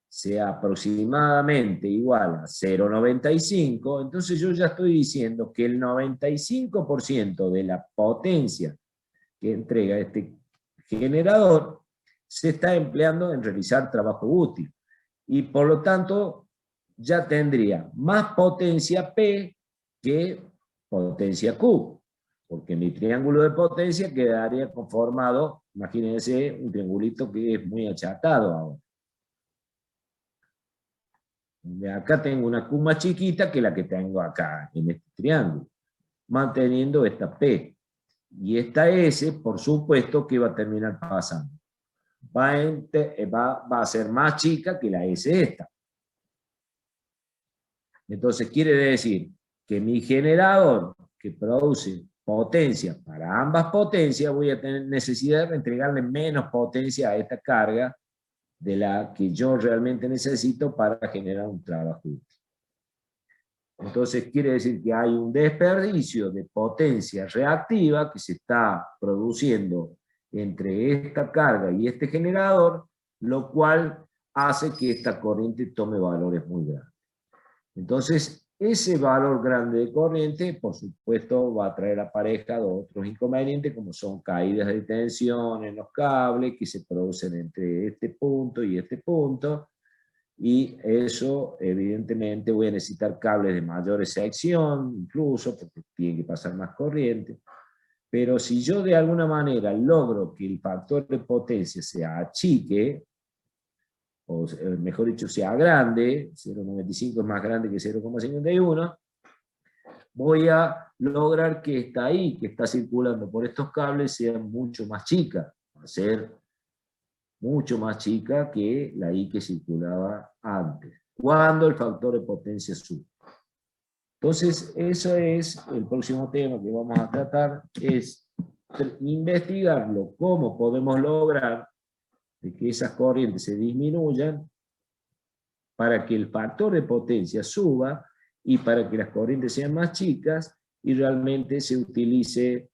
sea aproximadamente igual a 0,95, entonces yo ya estoy diciendo que el 95% de la potencia que entrega este generador se está empleando en realizar trabajo útil. Y por lo tanto, ya tendría más potencia P que potencia Q, porque mi triángulo de potencia quedaría conformado, imagínense, un triangulito que es muy achatado ahora. De acá tengo una Q más chiquita que la que tengo acá, en este triángulo, manteniendo esta P. Y esta S, por supuesto, que va a terminar pasando. Va a ser más chica que la S esta. Entonces quiere decir que mi generador que produce potencia para ambas potencias, voy a tener necesidad de entregarle menos potencia a esta carga de la que yo realmente necesito para generar un trabajo útil. Entonces quiere decir que hay un desperdicio de potencia reactiva que se está produciendo entre esta carga y este generador, lo cual hace que esta corriente tome valores muy grandes. Entonces, ese valor grande de corriente, por supuesto, va a traer aparejado otros inconvenientes, como son caídas de tensión en los cables que se producen entre este punto y este punto, y eso, evidentemente, voy a necesitar cables de mayor sección, incluso, porque tiene que pasar más corriente. Pero si yo de alguna manera logro que el factor de potencia se achique, o mejor dicho, sea grande, 0,95 es más grande que 0,51, voy a lograr que esta I que está circulando por estos cables sea mucho más chica, va a ser mucho más chica que la I que circulaba antes, cuando el factor de potencia sube. Entonces, eso es el próximo tema que vamos a tratar, es investigarlo, cómo podemos lograr de que esas corrientes se disminuyan para que el factor de potencia suba y para que las corrientes sean más chicas y realmente se utilice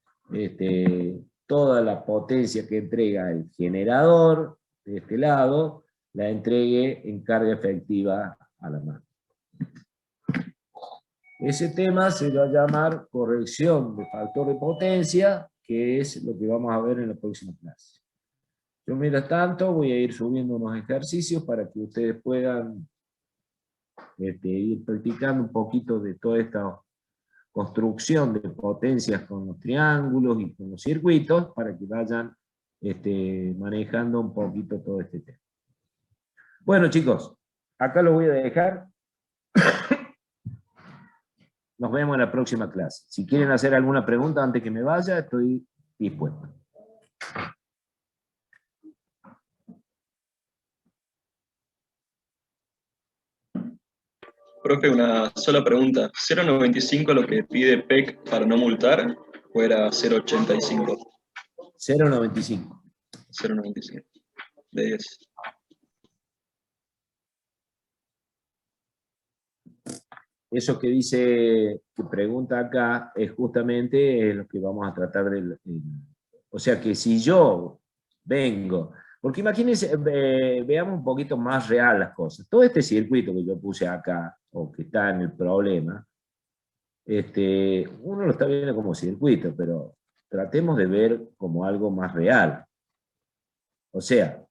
toda la potencia que entrega el generador de este lado, la entregue en carga efectiva a la máquina. Ese tema se va a llamar corrección de factor de potencia, que es lo que vamos a ver en la próxima clase. Yo, mientras tanto, voy a ir subiendo unos ejercicios para que ustedes puedan ir practicando un poquito de toda esta construcción de potencias con los triángulos y con los circuitos, para que vayan manejando un poquito todo este tema. Bueno, chicos, acá lo voy a dejar. Nos vemos en la próxima clase. Si quieren hacer alguna pregunta antes que me vaya, estoy dispuesto. Profe, una sola pregunta. ¿0,95 lo que pide PEC para no multar o era 0,85? 0,95. 0,95. De 10. Eso que dice, que pregunta acá, es justamente lo que vamos a tratar de... O sea que si yo vengo... Porque imagínense, veamos un poquito más real las cosas. Todo este circuito que yo puse acá, o que está en el problema, uno lo está viendo como circuito, pero tratemos de ver como algo más real. O sea,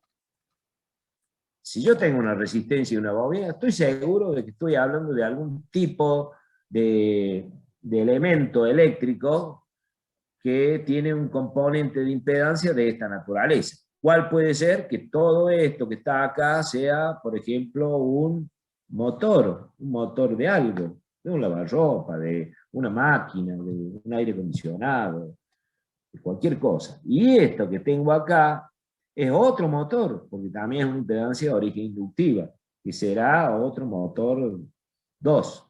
si yo tengo una resistencia y una bobina, estoy seguro de que estoy hablando de algún tipo de elemento eléctrico que tiene un componente de impedancia de esta naturaleza. ¿Cuál puede ser? Que todo esto que está acá sea, por ejemplo, un motor de algo, de un lavarropa, de una máquina, de un aire acondicionado, de cualquier cosa. Y esto que tengo acá es otro motor, porque también es una impedancia de origen inductiva, que será otro motor 2.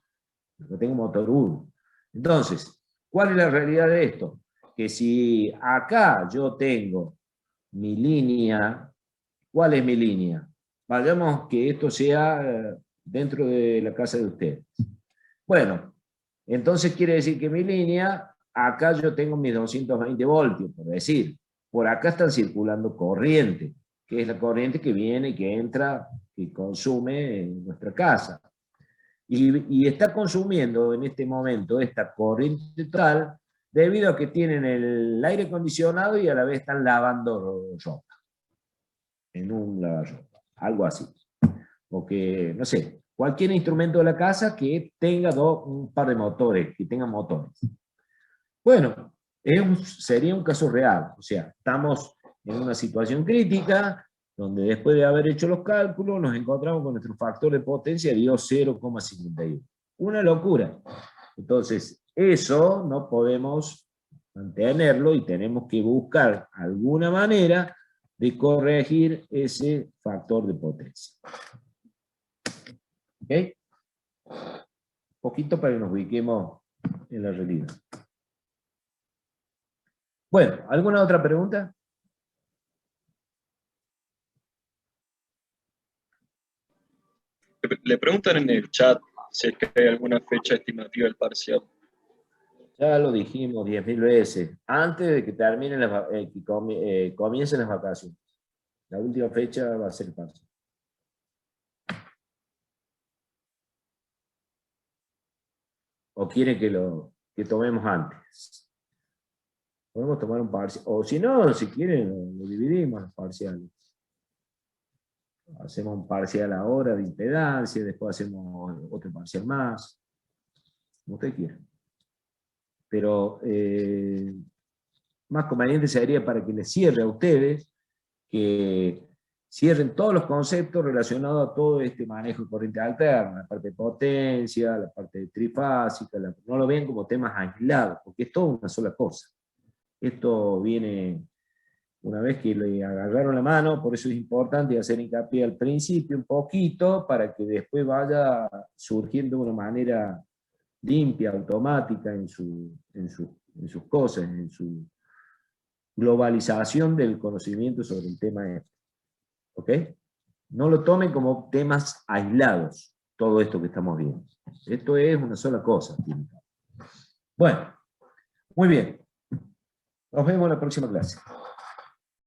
Yo tengo motor 1. Entonces, ¿cuál es la realidad de esto? Que si acá yo tengo mi línea, ¿cuál es mi línea? Vayamos que esto sea dentro de la casa de ustedes. Bueno, entonces quiere decir que mi línea, acá yo tengo mis 220 voltios, por decir. Por acá están circulando corriente, que es la corriente que viene, que entra, que consume en nuestra casa. Y está consumiendo en este momento esta corriente total debido a que tienen el aire acondicionado y a la vez están lavando ropa. En un lavarropa, algo así. O que, no sé, cualquier instrumento de la casa que tenga un par de motores, que tenga motores. Bueno, sería un caso real. O sea, estamos en una situación crítica, donde después de haber hecho los cálculos, nos encontramos con nuestro factor de potencia dio 0,51. Una locura. Entonces, eso no podemos mantenerlo y tenemos que buscar alguna manera de corregir ese factor de potencia. ¿Ok? Un poquito para que nos ubiquemos en la realidad. Bueno, ¿alguna otra pregunta? Le preguntan en el chat si es que hay alguna fecha estimativa del parcial. Ya lo dijimos 10.000 veces. Antes de que terminen comiencen las vacaciones. La última fecha va a ser el parcial. ¿O quieren que tomemos antes? Podemos tomar un parcial. O si no, si quieren, lo dividimos los parciales. Hacemos un parcial ahora de impedancia, después hacemos otro parcial más. Como usted quiera. Pero más conveniente sería para que les cierre a ustedes, que cierren todos los conceptos relacionados a todo este manejo de corriente alterna, la parte de potencia, la parte de trifásica, no lo vean como temas aislados, porque es todo una sola cosa. Esto viene una vez que le agarraron la mano, por eso es importante hacer hincapié al principio un poquito, para que después vaya surgiendo de una manera limpia, automática en sus cosas, en su globalización del conocimiento sobre el tema este. ¿Ok? No lo tomen como temas aislados, todo esto que estamos viendo. Esto es una sola cosa. Bueno, muy bien. Nos vemos en la próxima clase.